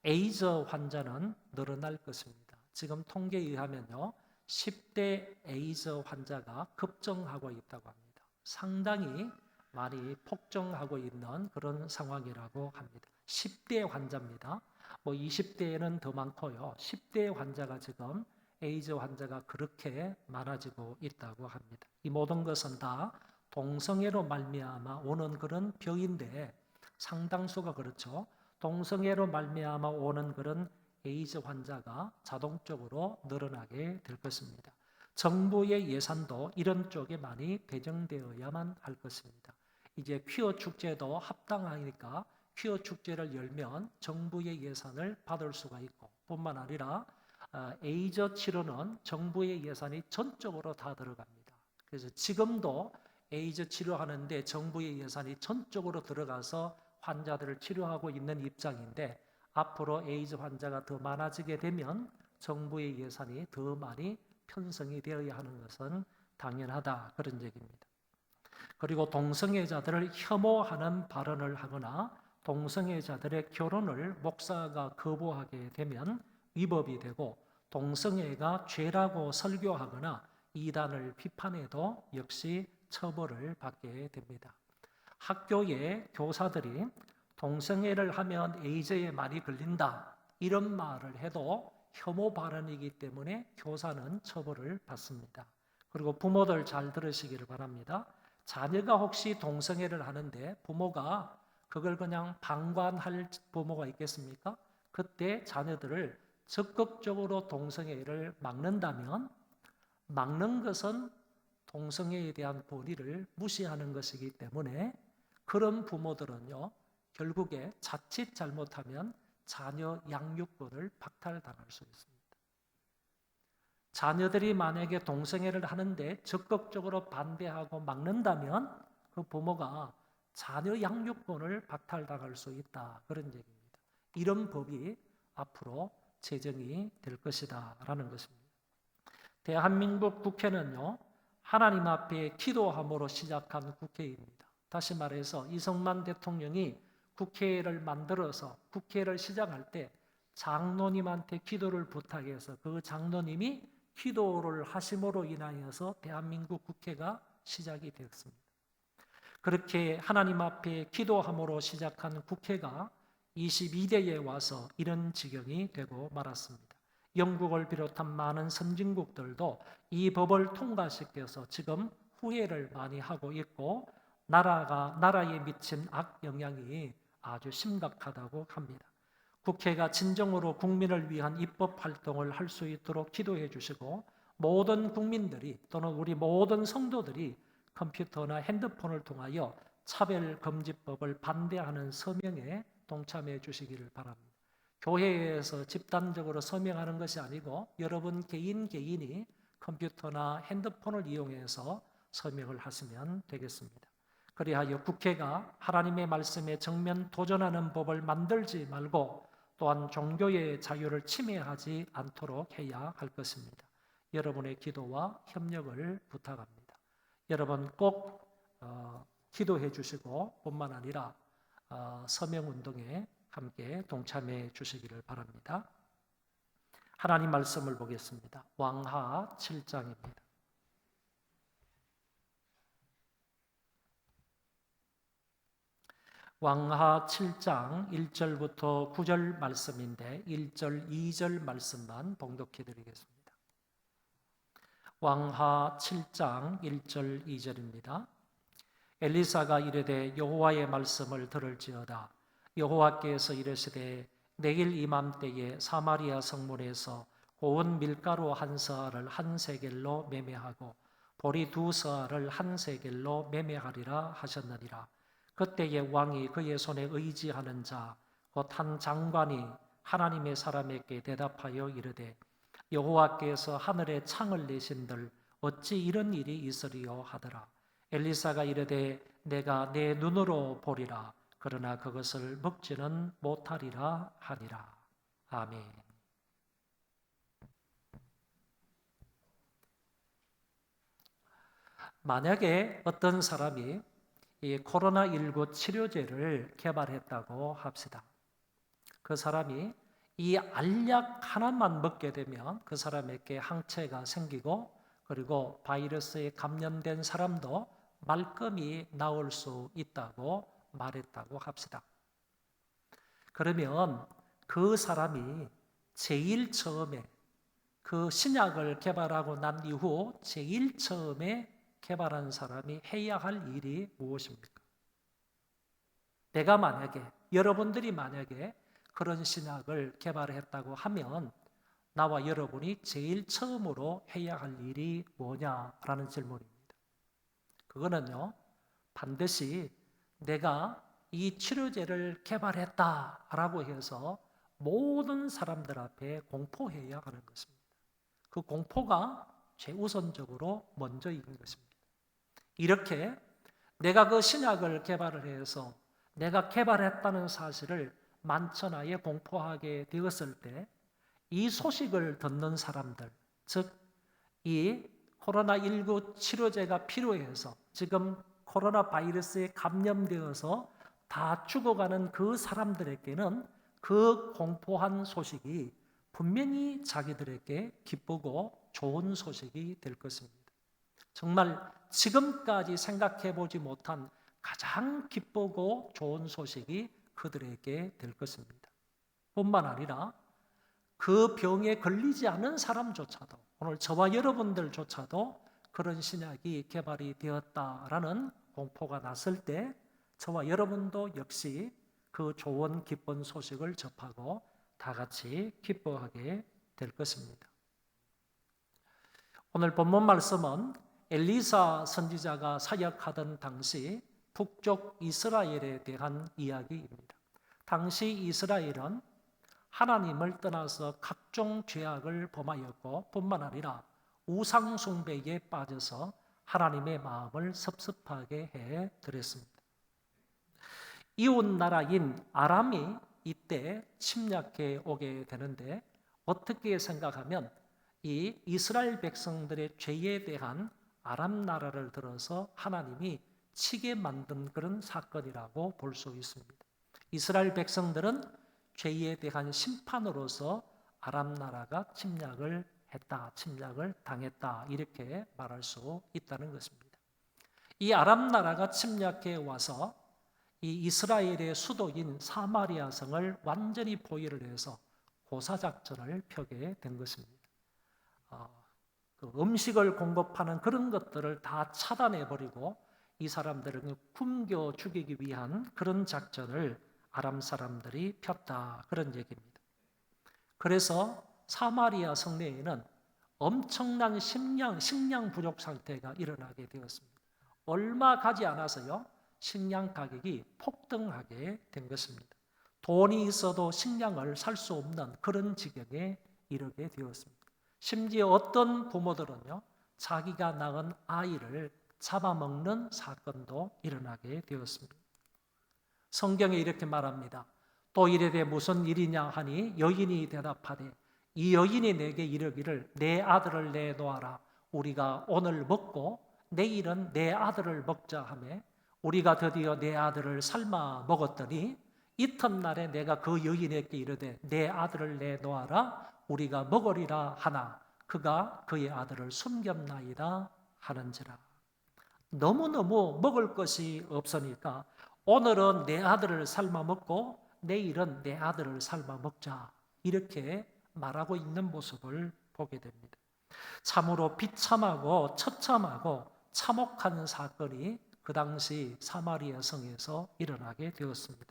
에이즈 환자는 늘어날 것입니다. 지금 통계에 의하면요, 10대 에이즈 환자가 급증하고 있다고 합니다. 상당히 많이 폭증하고 있는 그런 상황이라고 합니다. 10대 환자입니다. 뭐 20대에는 더 많고요. 10대 환자가 지금 에이즈 환자가 그렇게 많아지고 있다고 합니다. 이 모든 것은 다 동성애로 말미암아 오는 그런 병인데, 상당수가 그렇죠. 동성애로 말미암아 오는 그런 에이즈 환자가 자동적으로 늘어나게 될 것입니다. 정부의 예산도 이런 쪽에 많이 배정되어야만 할 것입니다. 이제 퀴어 축제도 합당하니까 퀴어 축제를 열면 정부의 예산을 받을 수가 있고, 뿐만 아니라 에이즈 치료는 정부의 예산이 전적으로 다 들어갑니다. 그래서 지금도 에이즈 치료하는데 정부의 예산이 전적으로 들어가서 환자들을 치료하고 있는 입장인데, 앞으로 에이즈 환자가 더 많아지게 되면 정부의 예산이 더 많이 편성이 되어야 하는 것은 당연하다, 그런 얘기입니다. 그리고 동성애자들을 혐오하는 발언을 하거나 동성애자들의 결혼을 목사가 거부하게 되면 위법이 되고, 동성애가 죄라고 설교하거나 이단을 비판해도 역시 처벌을 받게 됩니다. 학교의 교사들이 동성애를 하면 에이즈에 많이 걸린다, 이런 말을 해도 혐오 발언이기 때문에 교사는 처벌을 받습니다. 그리고 부모들 잘 들으시기를 바랍니다. 자녀가 혹시 동성애를 하는데 부모가 그걸 그냥 방관할 부모가 있겠습니까? 그때 자녀들을 적극적으로 동성애를 막는다면, 막는 것은 동성애에 대한 권리를 무시하는 것이기 때문에 그런 부모들은요, 결국에 자칫 잘못하면 자녀 양육권을 박탈당할 수 있습니다. 자녀들이 만약에 동성애를 하는데 적극적으로 반대하고 막는다면 그 부모가 자녀 양육권을 박탈당할 수 있다, 그런 얘기입니다. 이런 법이 앞으로 제정이 될 것이다 라는 것입니다. 대한민국 국회는요, 하나님 앞에 기도함으로 시작한 국회입니다. 다시 말해서 이승만 대통령이 국회를 만들어서 국회를 시작할 때 장로님한테 기도를 부탁해서 그 장로님이 기도를 하심으로 인하여서 대한민국 국회가 시작이 되었습니다. 그렇게 하나님 앞에 기도함으로 시작한 국회가 22대에 와서 이런 지경이 되고 말았습니다. 영국을 비롯한 많은 선진국들도 이 법을 통과시켜서 지금 후회를 많이 하고 있고, 나라에 미친 악영향이 아주 심각하다고 합니다. 국회가 진정으로 국민을 위한 입법 활동을 할 수 있도록 기도해 주시고, 모든 국민들이 또는 우리 모든 성도들이 컴퓨터나 핸드폰을 통하여 차별금지법을 반대하는 서명에 동참해 주시기를 바랍니다. 교회에서 집단적으로 서명하는 것이 아니고 여러분 개인이 컴퓨터나 핸드폰을 이용해서 서명을 하시면 되겠습니다. 그리하여 국회가 하나님의 말씀에 정면 도전하는 법을 만들지 말고 또한 종교의 자유를 침해하지 않도록 해야 할 것입니다. 여러분의 기도와 협력을 부탁합니다. 여러분 꼭 기도해 주시고 뿐만 아니라 서명운동에 함께 동참해 주시기를 바랍니다. 하나님 말씀을 보겠습니다. 왕하 7장입니다. 왕하 7장 1절부터 9절 말씀인데 1절, 2절 말씀만 봉독해 드리겠습니다. 왕하 7장 1절, 2절입니다. 엘리사가 이르되 여호와의 말씀을 들을지어다. 여호와께서 이르시되 내일 이맘때에 사마리아 성문에서 고운 밀가루 한 서알을 한 세겔로 매매하고 보리 두 서알을 한 세겔로 매매하리라 하셨느니라. 그때에 왕이 그의 손에 의지하는 자 곧 한 장관이 하나님의 사람에게 대답하여 이르되 여호와께서 하늘에 창을 내신들 어찌 이런 일이 있으리요 하더라. 엘리사가 이르되 내가 내 눈으로 보리라. 그러나 그것을 먹지는 못하리라 하니라. 아멘. 만약에 어떤 사람이 이 코로나19 치료제를 개발했다고 합시다. 그 사람이 이 알약 하나만 먹게 되면 그 사람에게 항체가 생기고 그리고 바이러스에 감염된 사람도 말끔히 나을 수 있다고 말했다고 합시다. 그러면 그 사람이 제일 처음에 그 신약을 개발하고 난 이후 제일 처음에 개발한 사람이 해야 할 일이 무엇입니까? 내가 만약에, 여러분들이 만약에 그런 신약을 개발했다고 하면 나와 여러분이 제일 처음으로 해야 할 일이 뭐냐라는 질문입니다. 그거는요, 반드시 내가 이 치료제를 개발했다라고 해서 모든 사람들 앞에 공포해야 하는 것입니다. 그 공포가 최우선적으로 먼저인 것입니다. 이렇게 내가 그 신약을 개발을 해서 내가 개발했다는 사실을 만천하에 공포하게 되었을 때 이 소식을 듣는 사람들, 즉 이 코로나19 치료제가 필요해서 지금 코로나 바이러스에 감염되어서 다 죽어가는 그 사람들에게는 그 공포한 소식이 분명히 자기들에게 기쁘고 좋은 소식이 될 것입니다. 정말 지금까지 생각해 보지 못한 가장 기쁘고 좋은 소식이 그들에게 될 것입니다. 뿐만 아니라 그 병에 걸리지 않은 사람조차도, 오늘 저와 여러분들조차도 그런 신약이 개발이 되었다라는 공포가 났을 때 저와 여러분도 역시 그 좋은 기쁜 소식을 접하고 다 같이 기뻐하게 될 것입니다. 오늘 본문 말씀은 엘리사 선지자가 사역하던 당시 북쪽 이스라엘에 대한 이야기입니다. 당시 이스라엘은 하나님을 떠나서 각종 죄악을 범하였고 뿐만 아니라 우상 숭배에 빠져서 하나님의 마음을 섭섭하게 해드렸습니다. 이웃 나라인 아람이 이때 침략해 오게 되는데 어떻게 생각하면 이 이스라엘 백성들의 죄에 대한 아람 나라를 들어서 하나님이 치게 만든 그런 사건이라고 볼 수 있습니다. 이스라엘 백성들은 죄에 대한 심판으로서 아람 나라가 침략을 했다, 침략을 당했다 이렇게 말할 수 있다는 것입니다. 이 아람 나라가 침략해 와서 이 이스라엘의 수도인 사마리아 성을 완전히 포위를 해서 고사작전을 펴게 된 것입니다. 그 음식을 공급하는 그런 것들을 다 차단해버리고 이 사람들을 굶겨 죽이기 위한 그런 작전을 아람 사람들이 폈다 그런 얘기입니다. 그래서 사마리아 성내에는 엄청난 식량 부족 상태가 일어나게 되었습니다. 얼마 가지 않아서요 식량 가격이 폭등하게 된 것입니다. 돈이 있어도 식량을 살 수 없는 그런 지경에 이르게 되었습니다. 심지어 어떤 부모들은요 자기가 낳은 아이를 잡아먹는 사건도 일어나게 되었습니다. 성경에 이렇게 말합니다. 또 이르되 무슨 일이냐 하니 여인이 대답하되 이 여인이 내게 이르기를 내 아들을 내놓아라. 우리가 오늘 먹고 내일은 내 아들을 먹자 하며 우리가 드디어 내 아들을 삶아 먹었더니 이튿날에 내가 그 여인에게 이르되 내 아들을 내놓아라. 우리가 먹으리라 하나 그가 그의 아들을 숨겼나이다 하는지라. 너무너무 먹을 것이 없으니까 오늘은 내 아들을 삶아 먹고 내일은 내 아들을 삶아 먹자 이렇게 말하고 있는 모습을 보게 됩니다. 참으로 비참하고 처참하고 참혹한 사건이 그 당시 사마리아 성에서 일어나게 되었습니다.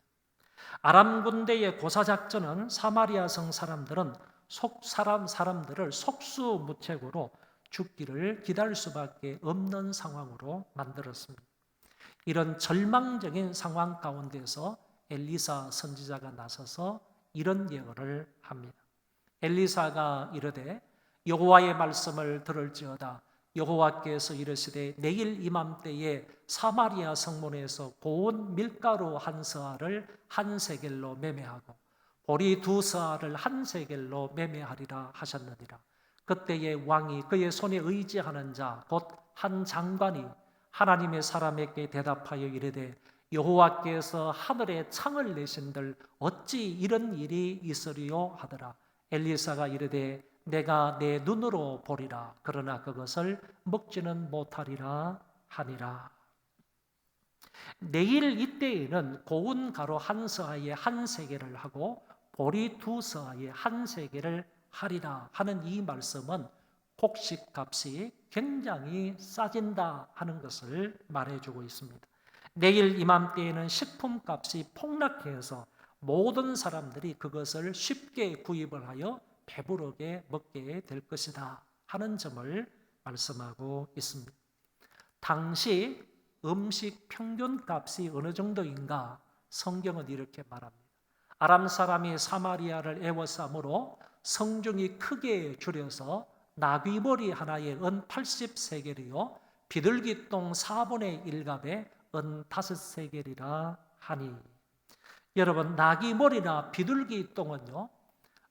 아람 군대의 고사작전은 사마리아 성 사람들은 사람들을 속수무책으로 죽기를 기다릴 수밖에 없는 상황으로 만들었습니다. 이런 절망적인 상황 가운데서 엘리사 선지자가 나서서 이런 예언을 합니다. 엘리사가 이르되 여호와의 말씀을 들을지어다. 여호와께서 이르시되 내일 이맘때에 사마리아 성문에서 고운 밀가루 한 서아를 한 세겔로 매매하고 보리 두 서아를 한 세겔로 매매하리라 하셨느니라. 그때에 왕이 그의 손에 의지하는 자 곧 한 장관이 하나님의 사람에게 대답하여 이르되 여호와께서 하늘에 창을 내신들 어찌 이런 일이 있으리요 하더라. 엘리사가 이르되 내가 내 눈으로 보리라. 그러나 그것을 먹지는 못하리라 하니라. 내일 이때에는 고운 가루 한 서아에 한 세겔을 하고 보리 두 서아에 한 세겔을 하리라 하는 이 말씀은 곡식 값이 굉장히 싸진다 하는 것을 말해주고 있습니다. 내일 이맘때에는 식품 값이 폭락해서 모든 사람들이 그것을 쉽게 구입을 하여 배부르게 먹게 될 것이다 하는 점을 말씀하고 있습니다. 당시 음식 평균값이 어느 정도인가 성경은 이렇게 말합니다. 아람 사람이 사마리아를 애워싸므로 성중이 크게 줄여서 나귀머리 하나에 은 80세겔이요 비둘기똥 4분의 1갑에 은 5세겔이라 하니. 여러분, 나귀머리나 비둘기똥은요,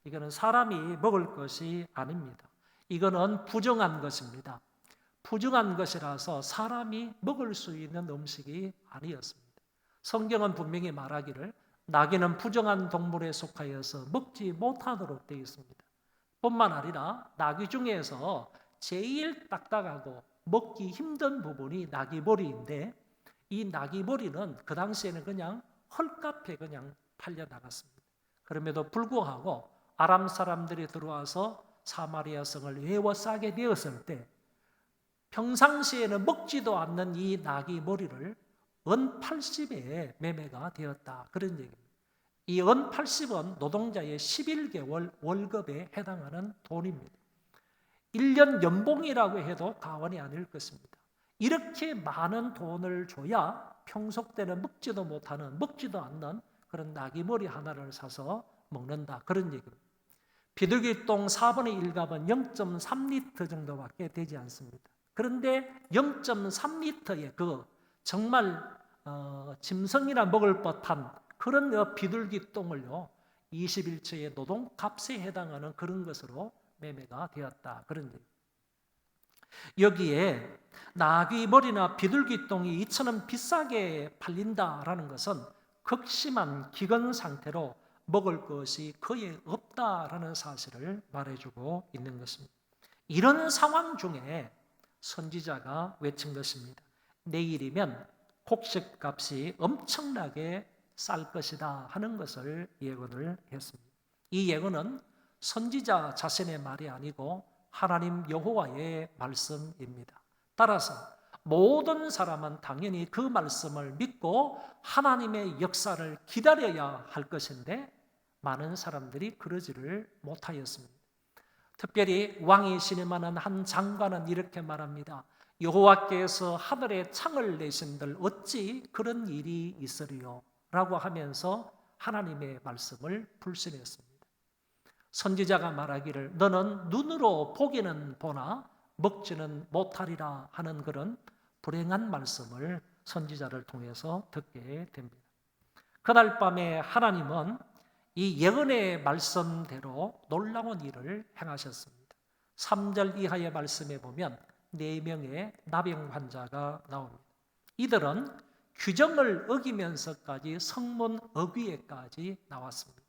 이거는 사람이 먹을 것이 아닙니다. 이거는 부정한 것입니다. 부정한 것이라서 사람이 먹을 수 있는 음식이 아니었습니다. 성경은 분명히 말하기를 나귀는 부정한 동물에 속하여서 먹지 못하도록 되어 있습니다. 뿐만 아니라 나귀 중에서 제일 딱딱하고 먹기 힘든 부분이 나귀머리인데 이 나귀머리는 그 당시에는 그냥 헐값에 그냥 팔려나갔습니다. 그럼에도 불구하고 아람 사람들이 들어와서 사마리아 성을 에워싸게 되었을 때 평상시에는 먹지도 않는 이 나귀머리를 은 80에 매매가 되었다. 그런 얘기입니다. 이 은 80은 노동자의 11개월 월급에 해당하는 돈입니다. 1년 연봉이라고 해도 과언이 아닐 것입니다. 이렇게 많은 돈을 줘야 평소 때는 먹지도 못하는, 먹지도 않는 그런 나귀머리 하나를 사서 먹는다. 그런 얘기입니다. 비둘기똥 4분의 1갑은 0.3리터 정도밖에 되지 않습니다. 그런데 0.3리터의 그 정말 짐승이나 먹을 법한 그런 비둘기똥을요 21초의 노동값에 해당하는 그런 것으로 매매가 되었다. 그런 얘기입니다. 여기에 나귀머리나 비둘기똥이 이처럼 비싸게 팔린다라는 것은 극심한 기근 상태로 먹을 것이 거의 없다라는 사실을 말해주고 있는 것입니다. 이런 상황 중에 선지자가 외친 것입니다. 내일이면 곡식값이 엄청나게 쌀 것이다 하는 것을 예언을 했습니다. 이 예언은 선지자 자신의 말이 아니고 하나님 여호와의 말씀입니다. 따라서 모든 사람은 당연히 그 말씀을 믿고 하나님의 역사를 기다려야 할 것인데 많은 사람들이 그러지를 못하였습니다. 특별히 왕이 신임하는 한 장관은 이렇게 말합니다. 여호와께서 하늘에 창을 내신들 어찌 그런 일이 있으리요? 라고 하면서 하나님의 말씀을 불신했습니다. 선지자가 말하기를 너는 눈으로 보기는 보나 먹지는 못하리라 하는 그런 불행한 말씀을 선지자를 통해서 듣게 됩니다. 그날 밤에 하나님은 이 예언의 말씀대로 놀라운 일을 행하셨습니다. 3절 이하의 말씀에 보면 4명의 나병 환자가 나옵니다. 이들은 규정을 어기면서까지 성문 어귀에까지 나왔습니다.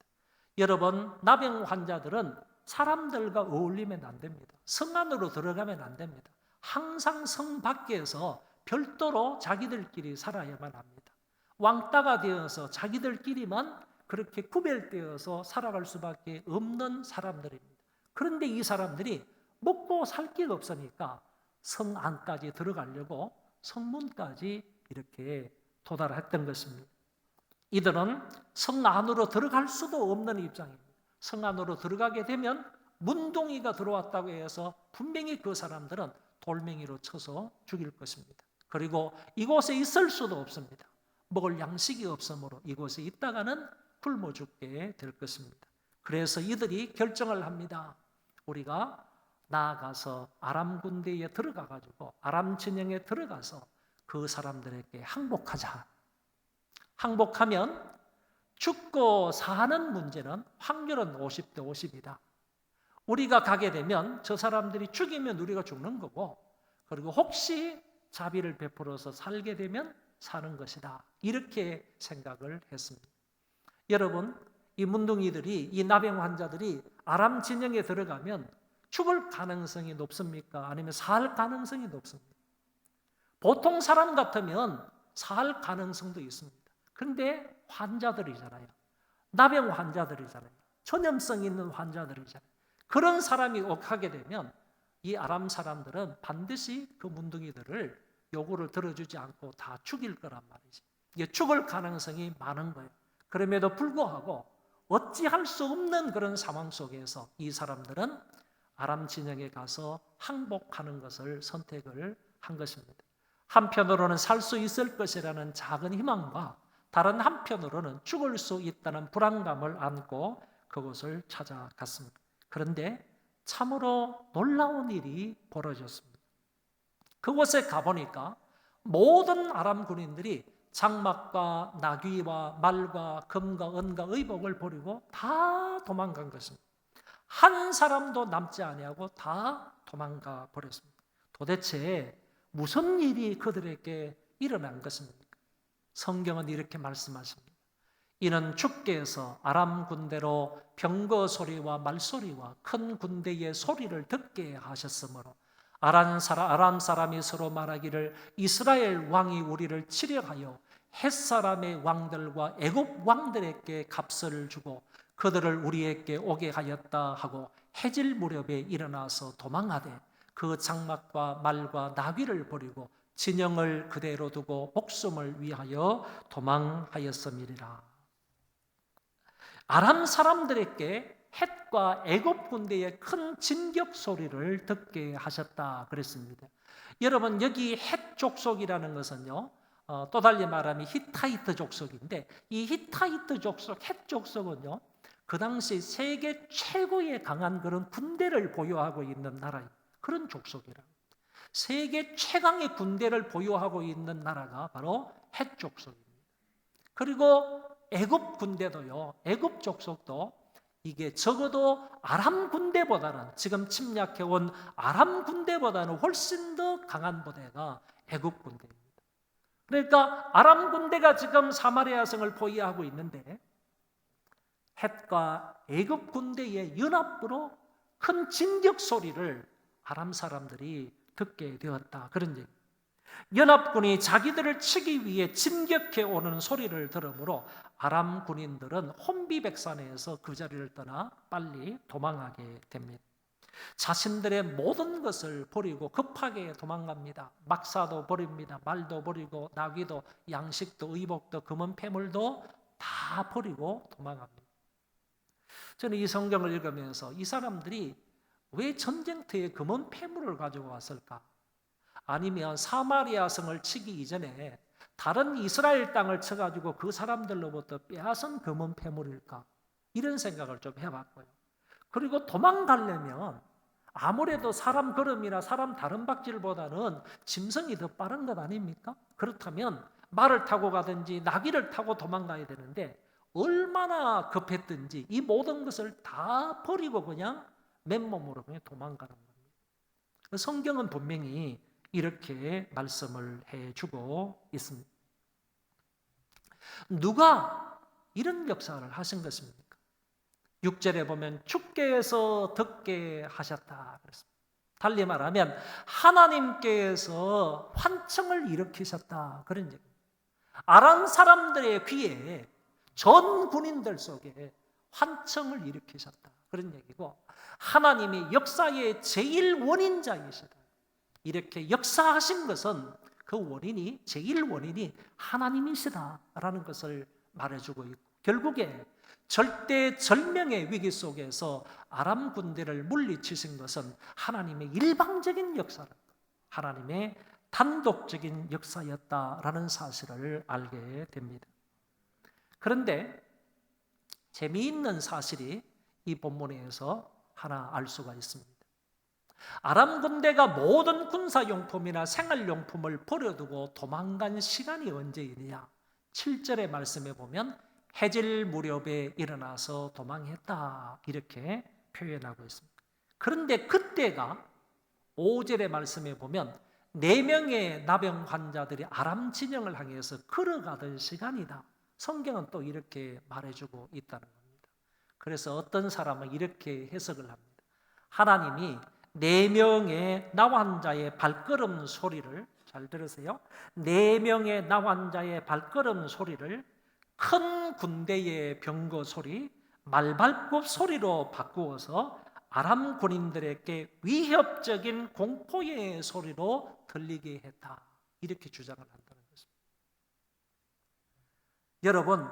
여러분, 나병 환자들은 사람들과 어울리면 안 됩니다. 성 안으로 들어가면 안 됩니다. 항상 성 밖에서 별도로 자기들끼리 살아야만 합니다. 왕따가 되어서 자기들끼리만 그렇게 구별되어서 살아갈 수밖에 없는 사람들입니다. 그런데 이 사람들이 먹고 살 길 없으니까 성 안까지 들어가려고 성문까지 이렇게 도달했던 것입니다. 이들은 성 안으로 들어갈 수도 없는 입장입니다. 성 안으로 들어가게 되면 문둥이가 들어왔다고 해서 분명히 그 사람들은 돌멩이로 쳐서 죽일 것입니다. 그리고 이곳에 있을 수도 없습니다. 먹을 양식이 없으므로 이곳에 있다가는 굶어 죽게 될 것입니다. 그래서 이들이 결정을 합니다. 우리가 나아가서 아람 군대에 들어가가지고 아람 진영에 들어가서 그 사람들에게 항복하자. 항복하면 죽고 사는 문제는 확률은 50대 50이다. 우리가 가게 되면 저 사람들이 죽이면 우리가 죽는 거고 그리고 혹시 자비를 베풀어서 살게 되면 사는 것이다. 이렇게 생각을 했습니다. 여러분, 이 문둥이들이, 이 나병 환자들이 아람 진영에 들어가면 죽을 가능성이 높습니까? 아니면 살 가능성이 높습니까? 보통 사람 같으면 살 가능성도 있습니다. 그런데 환자들이잖아요. 나병 환자들이잖아요. 전염성 있는 환자들이잖아요. 그런 사람이 옥하게 되면 이 아람 사람들은 반드시 그 문둥이들을 요구를 들어주지 않고 다 죽일 거란 말이지. 이게 죽을 가능성이 많은 거예요. 그럼에도 불구하고 어찌할 수 없는 그런 상황 속에서 이 사람들은 아람 진영에 가서 항복하는 것을 선택을 한 것입니다. 한편으로는 살 수 있을 것이라는 작은 희망과 다른 한편으로는 죽을 수 있다는 불안감을 안고 그곳을 찾아갔습니다. 그런데 참으로 놀라운 일이 벌어졌습니다. 그곳에 가보니까 모든 아람 군인들이 장막과 나귀와 말과 금과 은과 의복을 버리고 다 도망간 것입니다. 한 사람도 남지 아니하고 다 도망가 버렸습니다. 도대체 무슨 일이 그들에게 일어난 것입니까? 성경은 이렇게 말씀하십니다. 이는 주께서 아람 군대로 병거 소리와 말소리와 큰 군대의 소리를 듣게 하셨으므로 아람 사람이 서로 말하기를 이스라엘 왕이 우리를 치려하여 헷사람의 왕들과 애굽 왕들에게 값을 주고 그들을 우리에게 오게 하였다 하고 해질 무렵에 일어나서 도망하되 그 장막과 말과 나귀를 버리고 진영을 그대로 두고 목숨을 위하여 도망하였음이리라. 아람 사람들에게 헷과 애굽 군대의 큰 진격 소리를 듣게 하셨다 그랬습니다. 여러분, 여기 헷 족속이라는 것은요, 또 달리 말하면 히타이트 족속인데, 이 히타이트 족속, 헷 족속은요, 그 당시 세계 최고의 강한 그런 군대를 보유하고 있는 나라예요. 그런 족속이라. 세계 최강의 군대를 보유하고 있는 나라가 바로 헷 족속입니다. 그리고 애굽 군대도요, 애굽 족속도 이게 적어도 아람 군대보다는, 지금 침략해온 아람 군대보다는 훨씬 더 강한 부대가 애굽 군대입니다. 그러니까 아람 군대가 지금 사마리아 성을 포위하고 있는데 헷과 애굽 군대의 연합으로 큰 진격 소리를 아람 사람들이 듣게 되었다, 그런 얘기. 연합군이 자기들을 치기 위해 진격해 오는 소리를 들으므로 아람 군인들은 혼비백산에서 그 자리를 떠나 빨리 도망하게 됩니다. 자신들의 모든 것을 버리고 급하게 도망갑니다. 막사도 버립니다. 말도 버리고 나귀도, 양식도, 의복도, 금은 패물도 다 버리고 도망갑니다. 저는 이 성경을 읽으면서 이 사람들이 왜 전쟁터에 금은 패물을 가지고 왔을까? 아니면 사마리아 성을 치기 이전에 다른 이스라엘 땅을 쳐가지고 그 사람들로부터 빼앗은 금은 패물일까? 이런 생각을 좀 해봤고요. 그리고 도망가려면 아무래도 사람 걸음이나 사람 다른 박질보다는 짐승이 더 빠른 것 아닙니까? 그렇다면 말을 타고 가든지 나귀를 타고 도망가야 되는데 얼마나 급했든지 이 모든 것을 다 버리고 그냥 맨몸으로 그냥 도망가는 겁니다. 성경은 분명히 이렇게 말씀을 해주고 있습니다. 누가 이런 역사를 하신 것입니까? 6절에 보면 주께서 듣게 하셨다 그랬습니다. 달리 말하면 하나님께서 환청을 일으키셨다, 그런 얘기입니다. 아람 사람들의 귀에, 전 군인들 속에 환청을 일으키셨다, 그런 얘기고, 하나님이 역사의 제일 원인자이시다. 이렇게 역사하신 것은 그 원인이, 제일 원인이 하나님이시다라는 것을 말해주고 있고, 결국에 절대절명의 위기 속에서 아람 군대를 물리치신 것은 하나님의 일방적인 역사였다, 하나님의 단독적인 역사였다라는 사실을 알게 됩니다. 그런데 재미있는 사실이 이 본문에서 하나 알 수가 있습니다. 아람 군대가 모든 군사용품이나 생활용품을 버려두고 도망간 시간이 언제이냐? 7절의 말씀에 보면 해질 무렵에 일어나서 도망했다, 이렇게 표현하고 있습니다. 그런데 그때가 5절의 말씀에 보면 4명의 나병 환자들이 아람 진영을 향해서 걸어가던 시간이다. 성경은 또 이렇게 말해주고 있다는 겁니다. 그래서 어떤 사람은 이렇게 해석을 합니다. 하나님이 4명의 나환자의 발걸음 소리를, 잘 들으세요, 4명의 나환자의 발걸음 소리를 큰 군대의 병거 소리, 말발굽 소리로 바꾸어서 아람 군인들에게 위협적인 공포의 소리로 들리게 했다, 이렇게 주장을 한다는 것입니다. 여러분,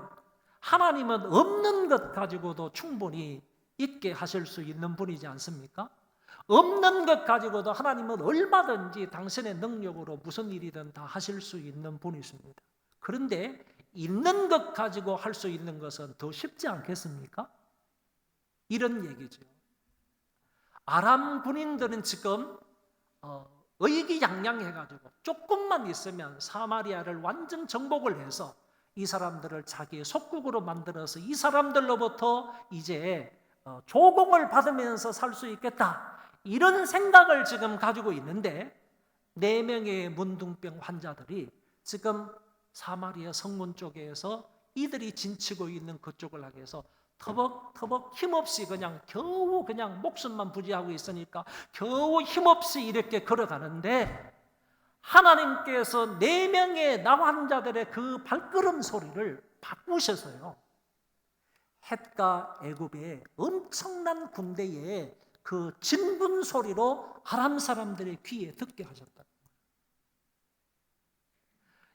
하나님은 없는 것 가지고도 충분히 있게 하실 수 있는 분이지 않습니까? 없는 것 가지고도 하나님은 얼마든지 당신의 능력으로 무슨 일이든 다 하실 수 있는 분이십니다. 그런데 있는 것 가지고 할 수 있는 것은 더 쉽지 않겠습니까? 이런 얘기죠. 아람 군인들은 지금 의기양양해가지고 조금만 있으면 사마리아를 완전 정복을 해서 이 사람들을 자기의 속국으로 만들어서 이 사람들로부터 이제 조공을 받으면서 살 수 있겠다, 이런 생각을 지금 가지고 있는데 4명의 문둥병 환자들이 지금 사마리아 성문 쪽에서 이들이 진치고 있는 그쪽을 향해서 해서 터벅터벅 힘없이 겨우 목숨만 부지하고 있으니까 겨우 힘없이 이렇게 걸어가는데 하나님께서 4명의 나환자들의 그 발걸음 소리를 바꾸셔서요, 헷과 애굽의 엄청난 군대의 그 진군 소리로 아람 사람들의 귀에 듣게 하셨다.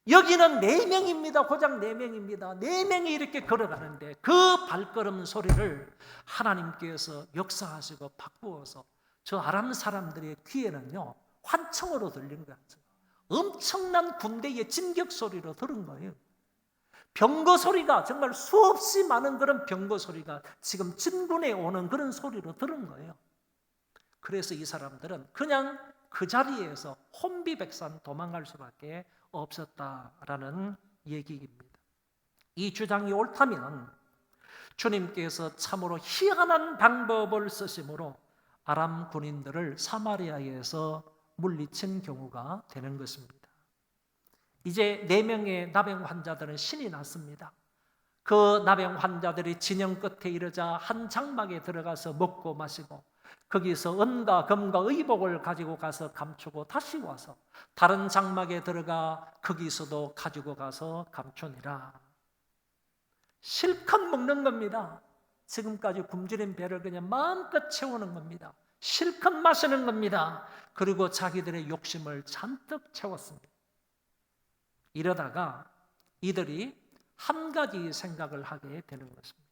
여기는 4명입니다. 고작 4명입니다. 4명이 이렇게 걸어가는데 그 발걸음 소리를 하나님께서 역사하시고 바꾸어서 저 아람 사람들의 귀에는요, 환청으로 들린 거예요. 엄청난 군대의 진격 소리로 들은 거예요. 병거 소리가, 정말 수없이 많은 그런 병거 소리가 지금 진군에 오는 그런 소리로 들은 거예요. 그래서 이 사람들은 그냥 그 자리에서 혼비백산 도망갈 수밖에 없었다라는 얘기입니다. 이 주장이 옳다면 주님께서 참으로 희한한 방법을 쓰심으로 아람 군인들을 사마리아에서 물리친 경우가 되는 것입니다. 이제 4명의 나병 환자들은 신이 났습니다. 그 나병 환자들이 진영 끝에 이르자 한 장막에 들어가서 먹고 마시고 거기서 은과 금과 의복을 가지고 가서 감추고 다시 와서 다른 장막에 들어가 거기서도 가지고 가서 감추니라. 실컷 먹는 겁니다. 지금까지 굶주린 배를 그냥 마음껏 채우는 겁니다. 실컷 마시는 겁니다. 그리고 자기들의 욕심을 잔뜩 채웠습니다. 이러다가 이들이 한 가지 생각을 하게 되는 것입니다.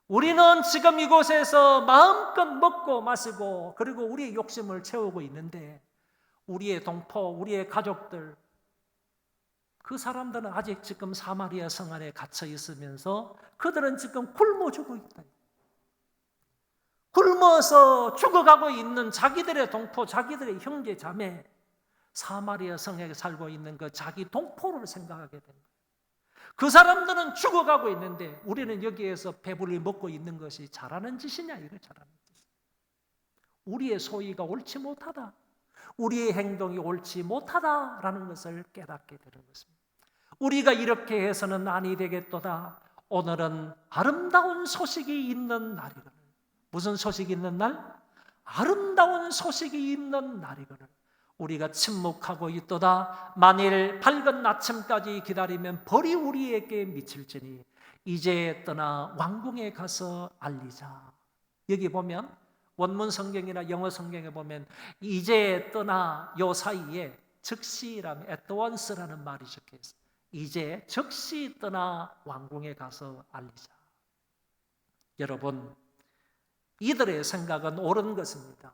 우리는 지금 이곳에서 마음껏 먹고 마시고 그리고 우리의 욕심을 채우고 있는데 우리의 동포, 우리의 가족들, 그 사람들은 아직 지금 사마리아 성 안에 갇혀 있으면서 그들은 지금 굶어 죽고 있다. 굶어서 죽어가고 있는 자기들의 동포, 자기들의 형제 자매, 사마리아 성에 살고 있는 그 자기 동포를 생각하게 된 거예요. 그 사람들은 죽어가고 있는데 우리는 여기에서 배불리 먹고 있는 것이 잘하는 짓이냐, 이거 잘하는 짓이냐. 우리의 소위가 옳지 못하다, 우리의 행동이 옳지 못하다라는 것을 깨닫게 되는 것입니다. 우리가 이렇게 해서는 아니 되겠도다. 오늘은 아름다운 소식이 있는 날이거늘. 무슨 소식이 있는 날? 아름다운 소식이 있는 날이거늘. 우리가 침묵하고 있도다. 만일 밝은 아침까지 기다리면 벌이 우리에게 미칠지니 이제 떠나 왕궁에 가서 알리자. 여기 보면 원문 성경이나 영어 성경에 보면 이제 떠나 요 사이에 즉시라는 at once라는 말이 적혀 있어요. 이제 즉시 떠나 왕궁에 가서 알리자. 여러분, 이들의 생각은 옳은 것입니다.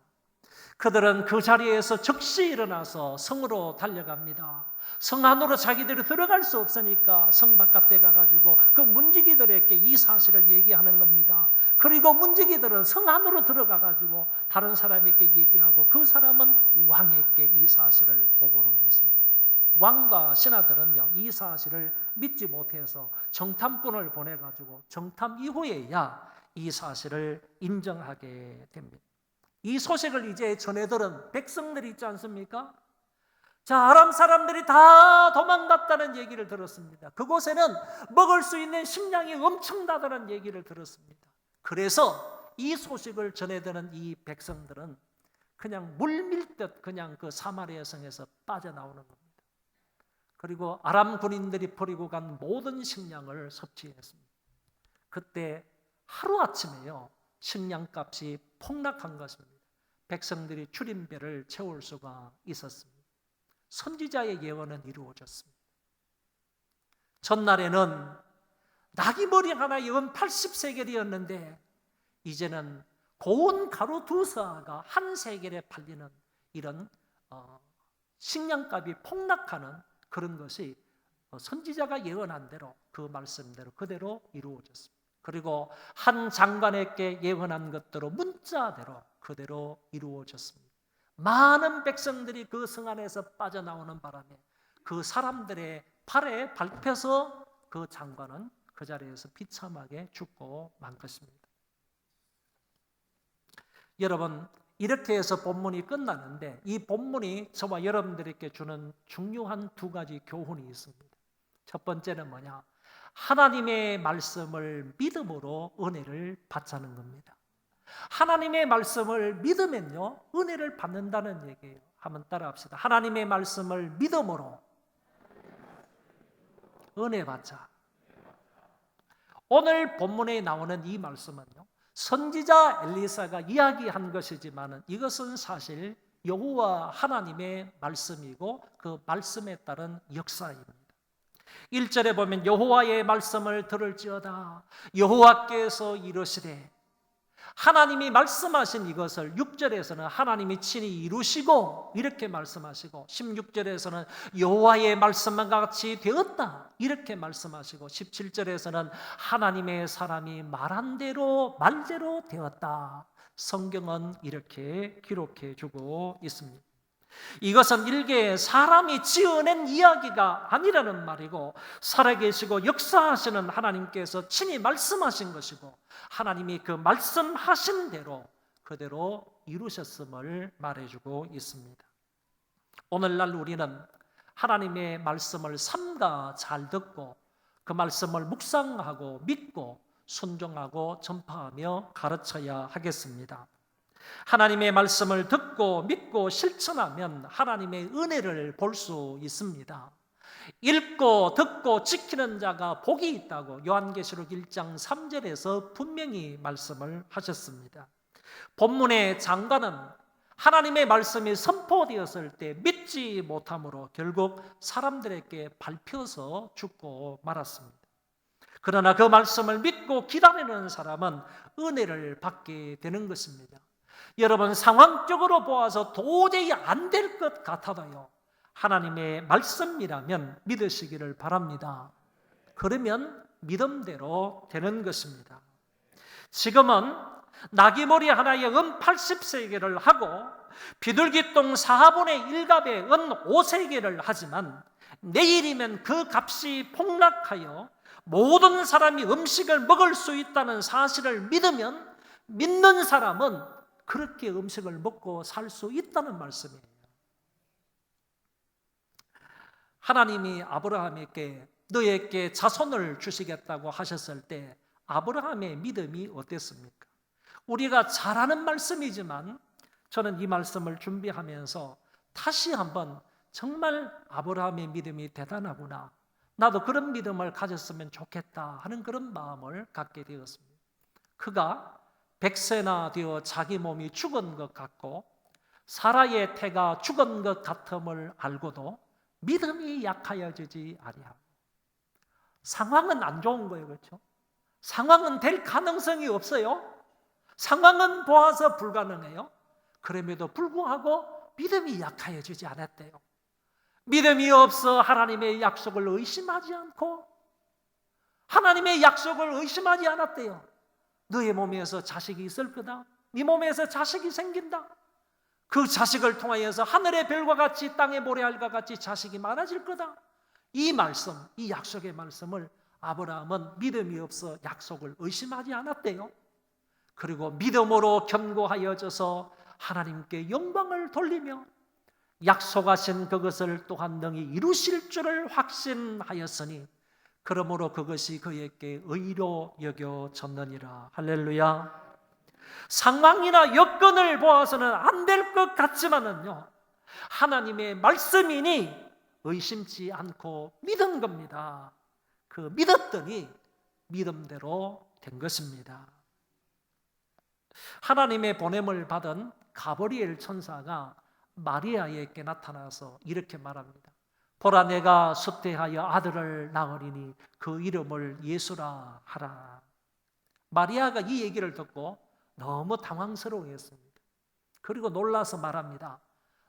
그들은 그 자리에서 즉시 일어나서 성으로 달려갑니다. 성 안으로 자기들이 들어갈 수 없으니까 성 바깥에 가가지고 그 문지기들에게 이 사실을 얘기하는 겁니다. 그리고 문지기들은 성 안으로 들어가가지고 다른 사람에게 얘기하고 그 사람은 왕에게 이 사실을 보고를 했습니다. 왕과 신하들은요, 이 사실을 믿지 못해서 정탐꾼을 보내가지고 정탐 이후에야 이 사실을 인정하게 됩니다. 이 소식을 이제 전해들은 백성들이 있지 않습니까? 자, 아람 사람들이 다 도망갔다는 얘기를 들었습니다. 그곳에는 먹을 수 있는 식량이 엄청나다는 얘기를 들었습니다. 그래서 이 소식을 전해드는 이 백성들은 그냥 물밀듯 그냥 그 사마리아 성에서 빠져나오는 겁니다. 그리고 아람 군인들이 버리고 간 모든 식량을 섭취했습니다. 그때 하루아침에요, 식량값이 폭락한 것입니다. 백성들이 줄임배를 채울 수가 있었습니다. 선지자의 예언은 이루어졌습니다. 전날에는 나귀머리 하나에 은 80세겔이었는데 이제는 고운 가루 2서가 1세겔에 팔리는 이런 식량값이 폭락하는 그런 것이 선지자가 예언한 대로 그 말씀대로 그대로 이루어졌습니다. 그리고 한 장관에게 예언한 것대로 문자대로 그대로 이루어졌습니다. 많은 백성들이 그 성 안에서 빠져나오는 바람에 그 사람들의 팔에 밟혀서 그 장관은 그 자리에서 비참하게 죽고 만 것입니다. 여러분, 이렇게 해서 본문이 끝났는데 이 본문이 저와 여러분들에게 주는 중요한 2가지 교훈이 있습니다. 첫 번째는 뭐냐? 하나님의 말씀을 믿음으로 은혜를 받자는 겁니다. 하나님의 말씀을 믿으면요, 은혜를 받는다는 얘기예요. 한번 따라합시다. 하나님의 말씀을 믿음으로 은혜 받자. 오늘 본문에 나오는 이 말씀은요, 선지자 엘리사가 이야기한 것이지만 이것은 사실 여호와 하나님의 말씀이고 그 말씀에 따른 역사입니다. 1절에 보면 여호와의 말씀을 들을지어다 여호와께서 이르시되, 하나님이 말씀하신 이것을 6절에서는 하나님이 친히 이루시고 이렇게 말씀하시고 16절에서는 여호와의 말씀과 같이 되었다 이렇게 말씀하시고 17절에서는 하나님의 사람이 말한 대로 말대로 되었다. 성경은 이렇게 기록해 주고 있습니다. 이것은 일개 사람이 지어낸 이야기가 아니라는 말이고 살아계시고 역사하시는 하나님께서 친히 말씀하신 것이고 하나님이 그 말씀하신 대로 그대로 이루셨음을 말해주고 있습니다. 오늘날 우리는 하나님의 말씀을 삼가 잘 듣고 그 말씀을 묵상하고 믿고 순종하고 전파하며 가르쳐야 하겠습니다. 하나님의 말씀을 듣고 믿고 실천하면 하나님의 은혜를 볼 수 있습니다. 읽고 듣고 지키는 자가 복이 있다고 요한계시록 1장 3절에서 분명히 말씀을 하셨습니다. 본문의 장관은 하나님의 말씀이 선포되었을 때 믿지 못함으로 결국 사람들에게 밟혀서 죽고 말았습니다. 그러나 그 말씀을 믿고 기다리는 사람은 은혜를 받게 되는 것입니다. 여러분, 상황적으로 보아서 도저히 안 될 것 같아도요, 하나님의 말씀이라면 믿으시기를 바랍니다. 그러면 믿음대로 되는 것입니다. 지금은 나귀머리 하나에 은 80세겔을 하고 비둘기똥 4분의 1값에 은 5세겔을 하지만 내일이면 그 값이 폭락하여 모든 사람이 음식을 먹을 수 있다는 사실을 믿으면 믿는 사람은 그렇게 음식을 먹고 살 수 있다는 말씀이에요. 하나님이 아브라함에게 너에게 자손을 주시겠다고 하셨을 때 아브라함의 믿음이 어땠습니까? 우리가 잘 아는 말씀이지만 저는 이 말씀을 준비하면서 다시 한번 정말 아브라함의 믿음이 대단하구나, 나도 그런 믿음을 가졌으면 좋겠다 하는 그런 마음을 갖게 되었습니다. 그가 100세나 되어 자기 몸이 죽은 것 같고 사라의 태가 죽은 것 같음을 알고도 믿음이 약하여지지 아니하고, 상황은 안 좋은 거예요. 그렇죠? 상황은 될 가능성이 없어요. 상황은 보아서 불가능해요. 그럼에도 불구하고 믿음이 약하여지지 않았대요. 믿음이 없어 하나님의 약속을 의심하지 않고 하나님의 약속을 의심하지 않았대요. 너의 몸에서 자식이 있을 거다. 네 몸에서 자식이 생긴다. 그 자식을 통하여서 하늘의 별과 같이 땅의 모래알과 같이 자식이 많아질 거다. 이 말씀, 이 약속의 말씀을 아브라함은 믿음이 없어 약속을 의심하지 않았대요. 그리고 믿음으로 견고하여져서 하나님께 영광을 돌리며 약속하신 그것을 또한 능히 이루실 줄을 확신하였으니 그러므로 그것이 그에게 의로 여겨졌느니라. 할렐루야. 상황이나 여건을 보아서는 안 될 것 같지만은요, 하나님의 말씀이니 의심치 않고 믿은 겁니다. 그 믿었더니 믿음대로 된 것입니다. 하나님의 보냄을 받은 가브리엘 천사가 마리아에게 나타나서 이렇게 말합니다. 보라 내가 숫대하여 아들을 낳으리니 그 이름을 예수라 하라. 마리아가 이 얘기를 듣고 너무 당황스러워했습니다. 그리고 놀라서 말합니다.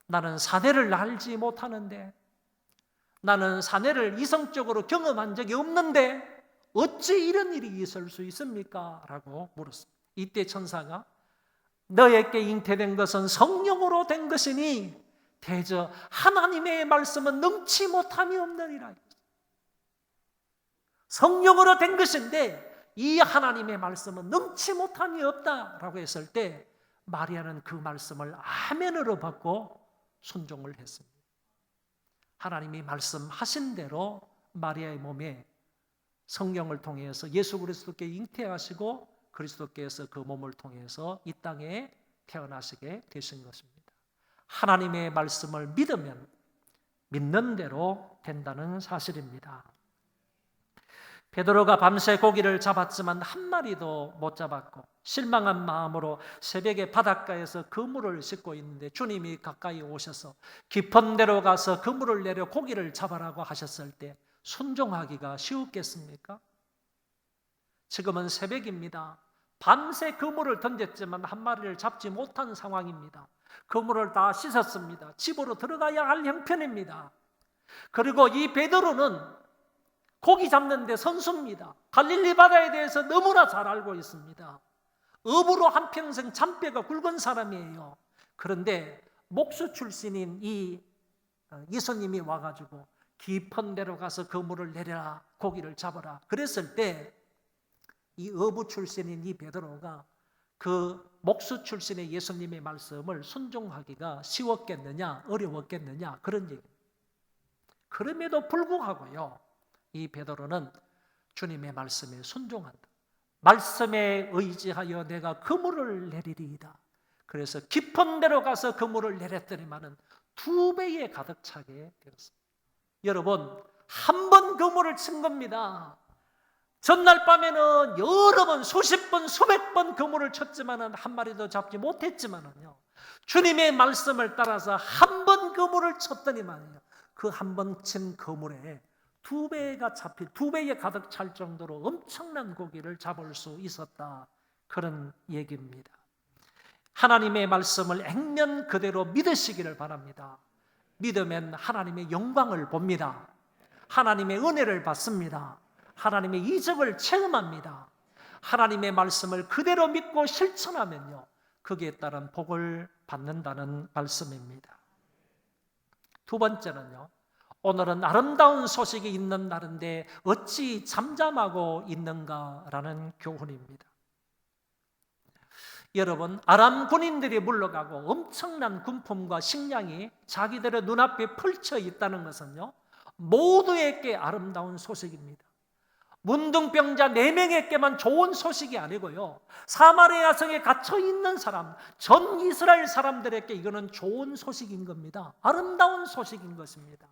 나는 사내를 알지 못하는데, 나는 사내를 이성적으로 경험한 적이 없는데 어찌 이런 일이 있을 수 있습니까? 라고 물었습니다. 이때 천사가 너에게 잉태된 것은 성령으로 된 것이니 대저 하나님의 말씀은 능치 못함이 없느니라. 성령으로 된 것인데 이 하나님의 말씀은 능치 못함이 없다라고 했을 때 마리아는 그 말씀을 아멘으로 받고 순종을 했습니다. 하나님이 말씀하신 대로 마리아의 몸에 성령을 통해서 예수 그리스도께 잉태하시고 그리스도께서 그 몸을 통해서 이 땅에 태어나시게 되신 것입니다. 하나님의 말씀을 믿으면 믿는 대로 된다는 사실입니다. 베드로가 밤새 고기를 잡았지만 한 마리도 못 잡았고 실망한 마음으로 새벽에 바닷가에서 그물을 싣고 있는데 주님이 가까이 오셔서 깊은 데로 가서 그물을 내려 고기를 잡아라고 하셨을 때 순종하기가 쉬웠겠습니까? 지금은 새벽입니다. 밤새 그물을 던졌지만 한 마리를 잡지 못한 상황입니다. 그물을 다 씻었습니다. 집으로 들어가야 할 형편입니다. 그리고 이 베드로는 고기 잡는 데 선수입니다. 갈릴리 바다에 대해서 너무나 잘 알고 있습니다. 어부로 한평생 잔뼈가 굵은 사람이에요. 그런데 목수 출신인 이 예수님이 와가지고 깊은 데로 가서 그물을 내려라, 고기를 잡아라. 그랬을 때 이 어부 출신인 이 베드로가 그 목수 출신의 예수님의 말씀을 순종하기가 쉬웠겠느냐, 어려웠겠느냐, 그런 얘기입니다. 그럼에도 불구하고요, 이 베드로는 주님의 말씀에 순종한다. 말씀에 의지하여 내가 그물을 내리리이다. 그래서 깊은 데로 가서 그물을 내렸더니만은 2배에 가득 차게 되었습니다. 여러분, 한 번 그물을 친 겁니다. 전날 밤에는 여러 번, 수십 번, 수백 번 그물을 쳤지만은 한 마리도 잡지 못했지만은요, 주님의 말씀을 따라서 한 번 그물을 쳤더니만요, 그 한 번 친 그물에 2배가 잡힐, 2배에 가득 찰 정도로 엄청난 고기를 잡을 수 있었다. 그런 얘기입니다. 하나님의 말씀을 액면 그대로 믿으시기를 바랍니다. 믿으면 하나님의 영광을 봅니다. 하나님의 은혜를 받습니다. 하나님의 이적을 체험합니다. 하나님의 말씀을 그대로 믿고 실천하면요, 거기에 따른 복을 받는다는 말씀입니다. 두 번째는요, 오늘은 아름다운 소식이 있는 날인데 어찌 잠잠하고 있는가라는 교훈입니다. 여러분, 아람 군인들이 물러가고 엄청난 군품과 식량이 자기들의 눈앞에 펼쳐 있다는 것은요, 모두에게 아름다운 소식입니다. 문둥병자 4명에게만 좋은 소식이 아니고요, 사마리아 성에 갇혀 있는 사람, 전 이스라엘 사람들에게 이거는 좋은 소식인 겁니다. 아름다운 소식인 것입니다.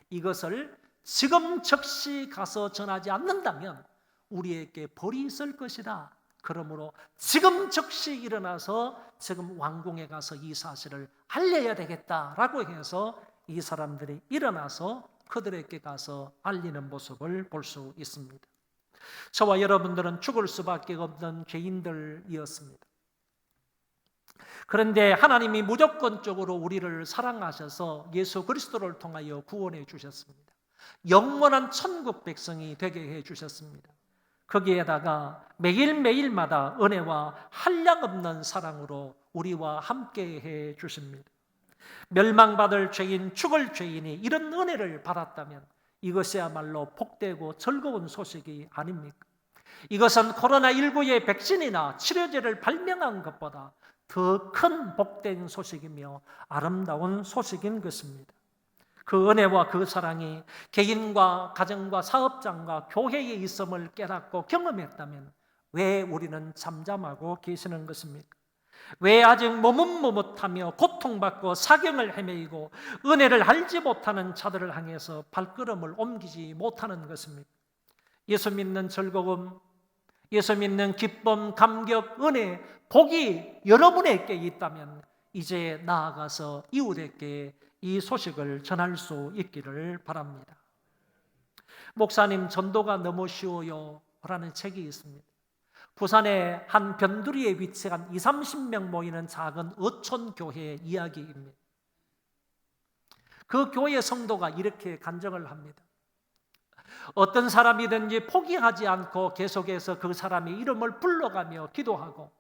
이것을 지금 즉시 가서 전하지 않는다면 우리에게 벌이 있을 것이다. 그러므로 지금 즉시 일어나서 지금 왕궁에 가서 이 사실을 알려야 되겠다라고 해서 이 사람들이 일어나서 그들에게 가서 알리는 모습을 볼 수 있습니다. 저와 여러분들은 죽을 수밖에 없는 죄인들이었습니다. 그런데 하나님이 무조건적으로 우리를 사랑하셔서 예수 그리스도를 통하여 구원해 주셨습니다. 영원한 천국 백성이 되게 해 주셨습니다. 거기에다가 매일매일마다 은혜와 한량없는 사랑으로 우리와 함께 해 주십니다. 멸망받을 죄인, 죽을 죄인이 이런 은혜를 받았다면 이것이야말로 복되고 즐거운 소식이 아닙니까? 이것은 코로나19의 백신이나 치료제를 발명한 것보다 더 큰 복된 소식이며 아름다운 소식인 것입니다. 그 은혜와 그 사랑이 개인과 가정과 사업장과 교회에 있음을 깨닫고 경험했다면 왜 우리는 잠잠하고 계시는 것입니까? 왜 아직 머뭇머뭇하며 고통받고 사경을 헤매이고 은혜를 알지 못하는 자들을 향해서 발걸음을 옮기지 못하는 것입니까? 예수 믿는 즐거움, 예수 믿는 기쁨, 감격, 은혜, 복이 여러분에게 있다면 이제 나아가서 이웃에게 이 소식을 전할 수 있기를 바랍니다. 목사님, 전도가 너무 쉬워요 라는 책이 있습니다. 부산의 한 변두리에 위치한 20-30명 모이는 작은 어촌 교회의 이야기입니다. 그 교회 성도가 이렇게 간증을 합니다. 어떤 사람이든지 포기하지 않고 계속해서 그 사람의 이름을 불러가며 기도하고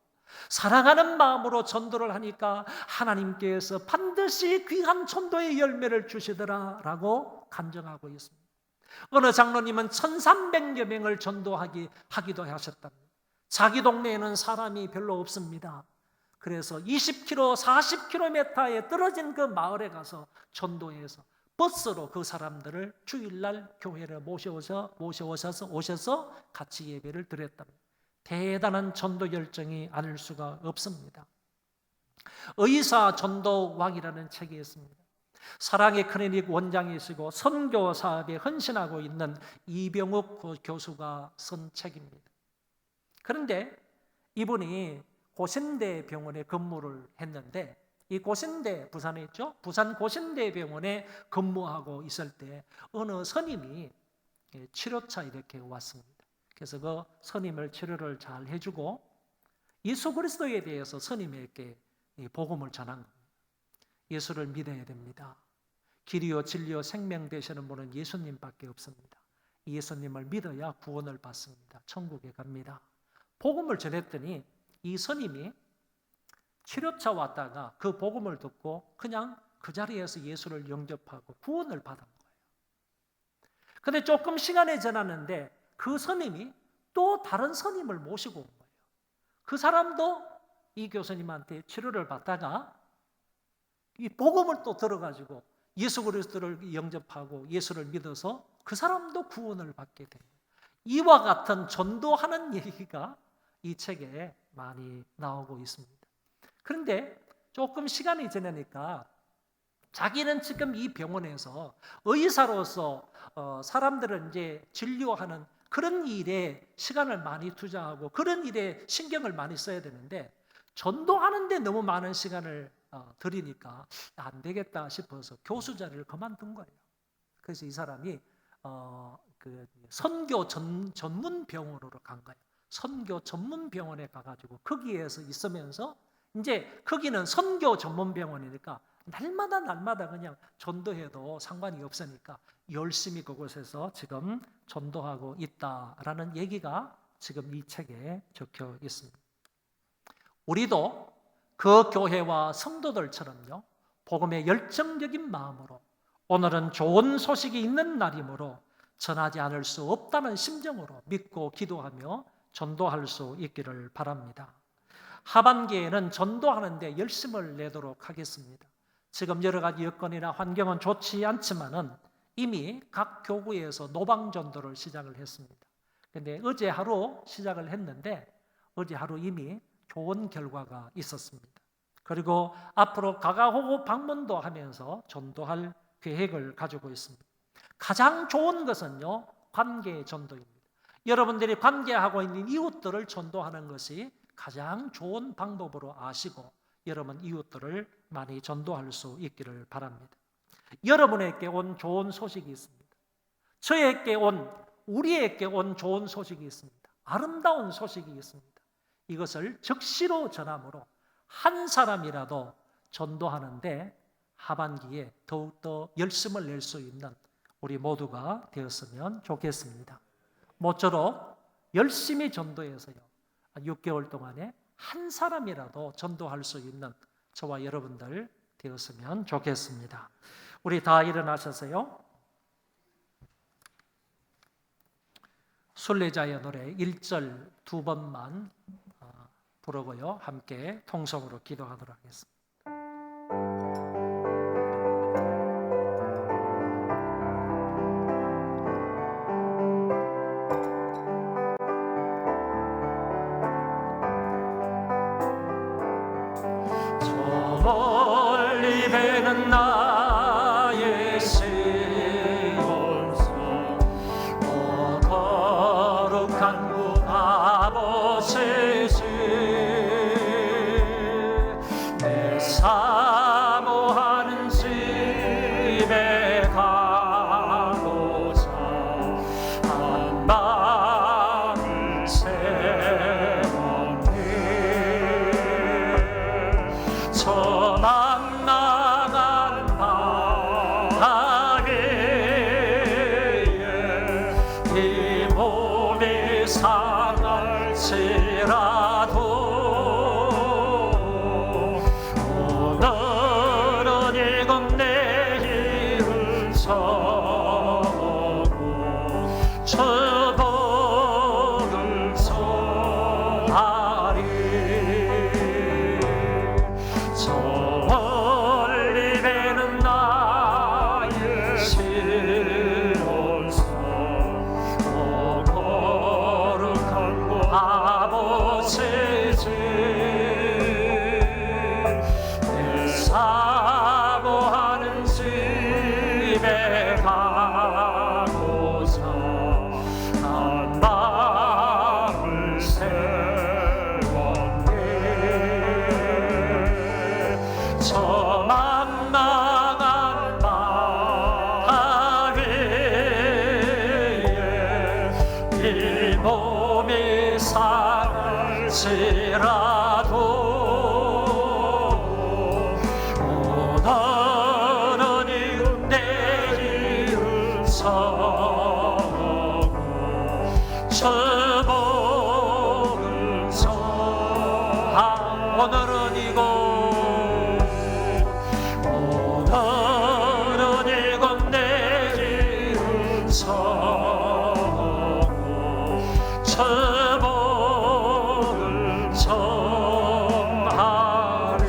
사랑하는 마음으로 전도를 하니까 하나님께서 반드시 귀한 전도의 열매를 주시더라라고 간증하고 있습니다. 어느 장로님은 1300여 명을 전도하기도 하셨답니다. 자기 동네에는 사람이 별로 없습니다. 그래서 20km, 40km에 떨어진 그 마을에 가서 전도해서 버스로 그 사람들을 주일날 교회를 오셔서 같이 예배를 드렸답니다. 대단한 전도 열정이 아닐 수가 없습니다. 의사 전도왕이라는 책이 있습니다. 사랑의 클리닉 원장이시고 선교 사업에 헌신하고 있는 이병욱 교수가 쓴 책입니다. 그런데 이분이 고신대 병원에 근무를 했는데 이 고신대, 부산에 있죠? 부산 고신대 병원에 근무하고 있을 때 어느 스님이 치료차 이렇게 왔습니다. 그래서 그 스님을 치료를 잘 해주고 예수 그리스도에 대해서 스님에게 복음을 전한 겁니다. 예수를 믿어야 됩니다. 길이요 진리요 생명 되시는 분은 예수님밖에 없습니다. 예수님을 믿어야 구원을 받습니다. 천국에 갑니다. 복음을 전했더니 이 스님이 치료차 왔다가 그 복음을 듣고 그냥 그 자리에서 예수를 영접하고 구원을 받은 거예요. 근데 조금 시간이 지났는데 그 스님이 또 다른 스님을 모시고 온 거예요. 그 사람도 이 교수님한테 치료를 받다가 이 복음을 또 들어가지고 예수 그리스도를 영접하고 예수를 믿어서 그 사람도 구원을 받게 됩니다. 이와 같은 전도하는 얘기가 이 책에 많이 나오고 있습니다. 그런데 조금 시간이 지나니까 자기는 지금 이 병원에서 의사로서 사람들을 이제 진료하는 그런 일에 시간을 많이 투자하고 그런 일에 신경을 많이 써야 되는데 전도하는 데 너무 많은 시간을 들이니까 안 되겠다 싶어서 교수 자리를 그만둔 거예요. 그래서 이 사람이 그 선교 전문 병원으로 간 거예요. 선교 전문 병원에 가가지고 거기에서 있으면서 이제 거기는 선교 전문 병원이니까 날마다 그냥 전도해도 상관이 없으니까 열심히 그곳에서 지금 전도하고 있다라는 얘기가 지금 이 책에 적혀 있습니다. 우리도 그 교회와 성도들처럼요, 복음의 열정적인 마음으로 오늘은 좋은 소식이 있는 날이므로 전하지 않을 수 없다는 심정으로 믿고 기도하며 전도할 수 있기를 바랍니다. 하반기에는 전도하는 데 열심을 내도록 하겠습니다. 지금 여러 가지 여건이나 환경은 좋지 않지만은 이미 각 교구에서 노방 전도를 시작을 했습니다. 그런데 어제 하루 시작을 했는데 어제 하루 이미 좋은 결과가 있었습니다. 그리고 앞으로 가가호고 방문도 하면서 전도할 계획을 가지고 있습니다. 가장 좋은 것은요, 관계 전도입니다. 여러분들이 관계하고 있는 이웃들을 전도하는 것이 가장 좋은 방법으로 아시고 여러분 이웃들을 많이 전도할 수 있기를 바랍니다. 여러분에게 온 좋은 소식이 있습니다. 저에게 우리에게 온 좋은 소식이 있습니다. 아름다운 소식이 있습니다. 이것을 적시로 전함으로 한 사람이라도 전도하는데 하반기에 더욱더 열심을 낼 수 있는 우리 모두가 되었으면 좋겠습니다. 모쪼록 열심히 전도해서요, 6개월 동안에 한 사람이라도 전도할 수 있는 저와 여러분들 되었으면 좋겠습니다. 우리 다 일어나셔서요, 순례자의 노래 1절 2번만 부르고요, 함께 통성으로 기도하도록 하겠습니다. 멀리 배는 나의 시온산 거룩한 구 아버지시 내 집에 가고자 한 마음을 세웠네. 저만 나간 바다에 이 몸이 상할지라도 오늘은 이곳 내일을 서고 주복을 전하리. 저 멀리 배는 나의 신혼성 거룩한 곳 아버지 집 내 사모하는 집에 가고자 한 마음을 세웠네. 저만 나간 바위에 이 몸이 상할지라도 오늘은 이웃 내일은 서고 주복을 전하. 오늘은 이곳 오늘은 이곳 내일은 서고 주복을 전하리.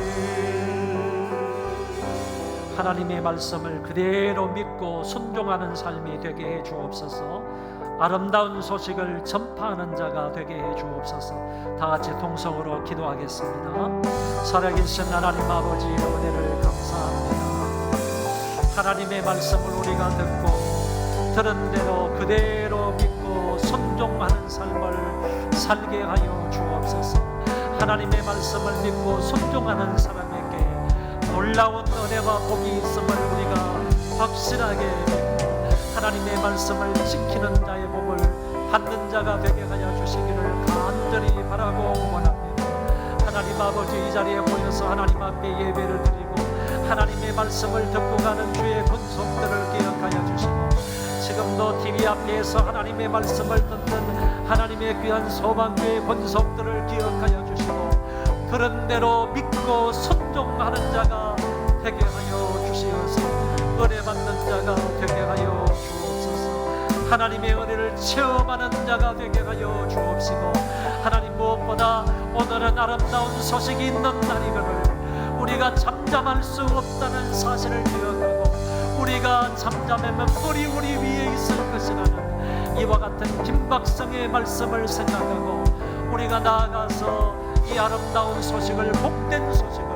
하나님의 말씀을 그대로 믿고 순종하는 삶이 되게 해 주옵소서. 아름다운 소식을 전파하는 자가 되게 해 주옵소서. 다 같이 동성으로 기도하겠습니다. 살아계신 하나님 아버지의 은혜를 감사합니다. 하나님의 말씀을 우리가 듣고 들은 대로 그대로 믿고 순종하는 삶을 살게 하여 주옵소서. 하나님의 말씀을 믿고 순종하는 사람에게 놀라운 은혜와 복이 있음을 우리가 확실하게 믿고 하나님의 말씀을 지키는 자의 복을 받는 자가 되게 하여 주시기를 간절히 바라고 원합니다. 하나님 아버지, 이 자리에 모여서 하나님 앞에 예배를 드리고 하나님의 말씀을 듣고 가는 주의 권속들을 기억하여 주시고 지금도 TV 앞에서 하나님의 말씀을 듣는 하나님의 귀한 소망교의 권속들을 기억하여 주시고 그런 대로 믿고 순종하는 자가 되게 하여 주시어서 은혜 받는 자가 되게 하여 주옵소서. 하나님의 은혜를 체험하는 자가 되게 하여 주옵시고 하나님 무엇보다 오늘은 아름다운 소식이 있는 날임을 우리가 잠잠할 수 없다는 사실을 기억하고 우리가 잠잠하면 뿔이 우리 위에 있을 것이라는 이와 같은 김박성의 말씀을 생각하고 우리가 나아가서 이 아름다운 소식을 복된 소식을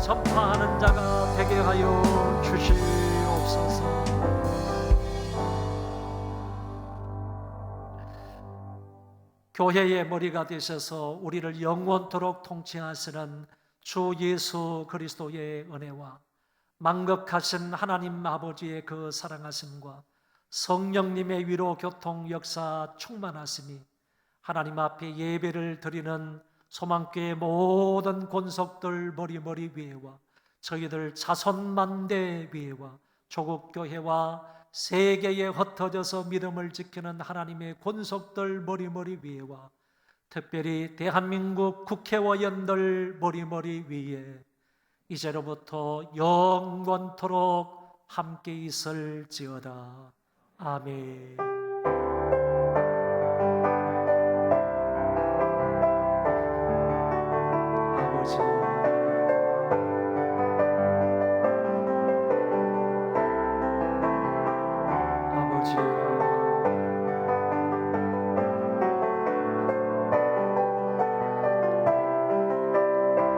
전파하는 자가 되게 하여 주시옵소서. 교회의 머리가 되셔서 우리를 영원토록 통치하시는 주 예수 그리스도의 은혜와 만극하신 하나님 아버지의 그 사랑하심과 성령님의 위로 교통 역사 충만하심이 하나님 앞에 예배를 드리는 소망교회 모든 권속들 머리 위에와 저희들 자손만대 위에와 조국교회와 세계에 흩어져서 믿음을 지키는 하나님의 권속들 머리 위에와 특별히 대한민국 국회의원들 머리 위에 이제로부터 영원토록 함께 있을지어다. 아멘. 아버지,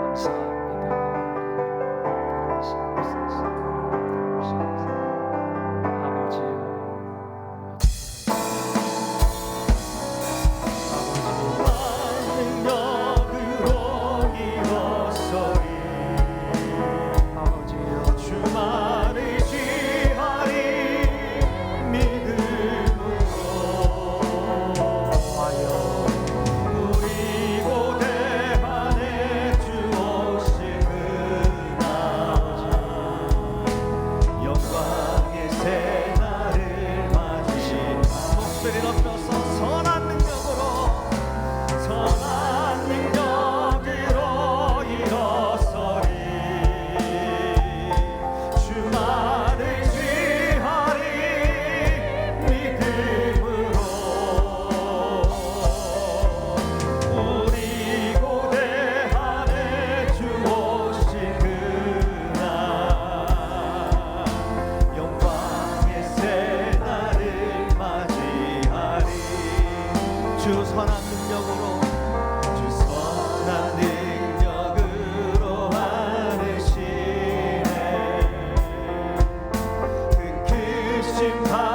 감사합니다. 심판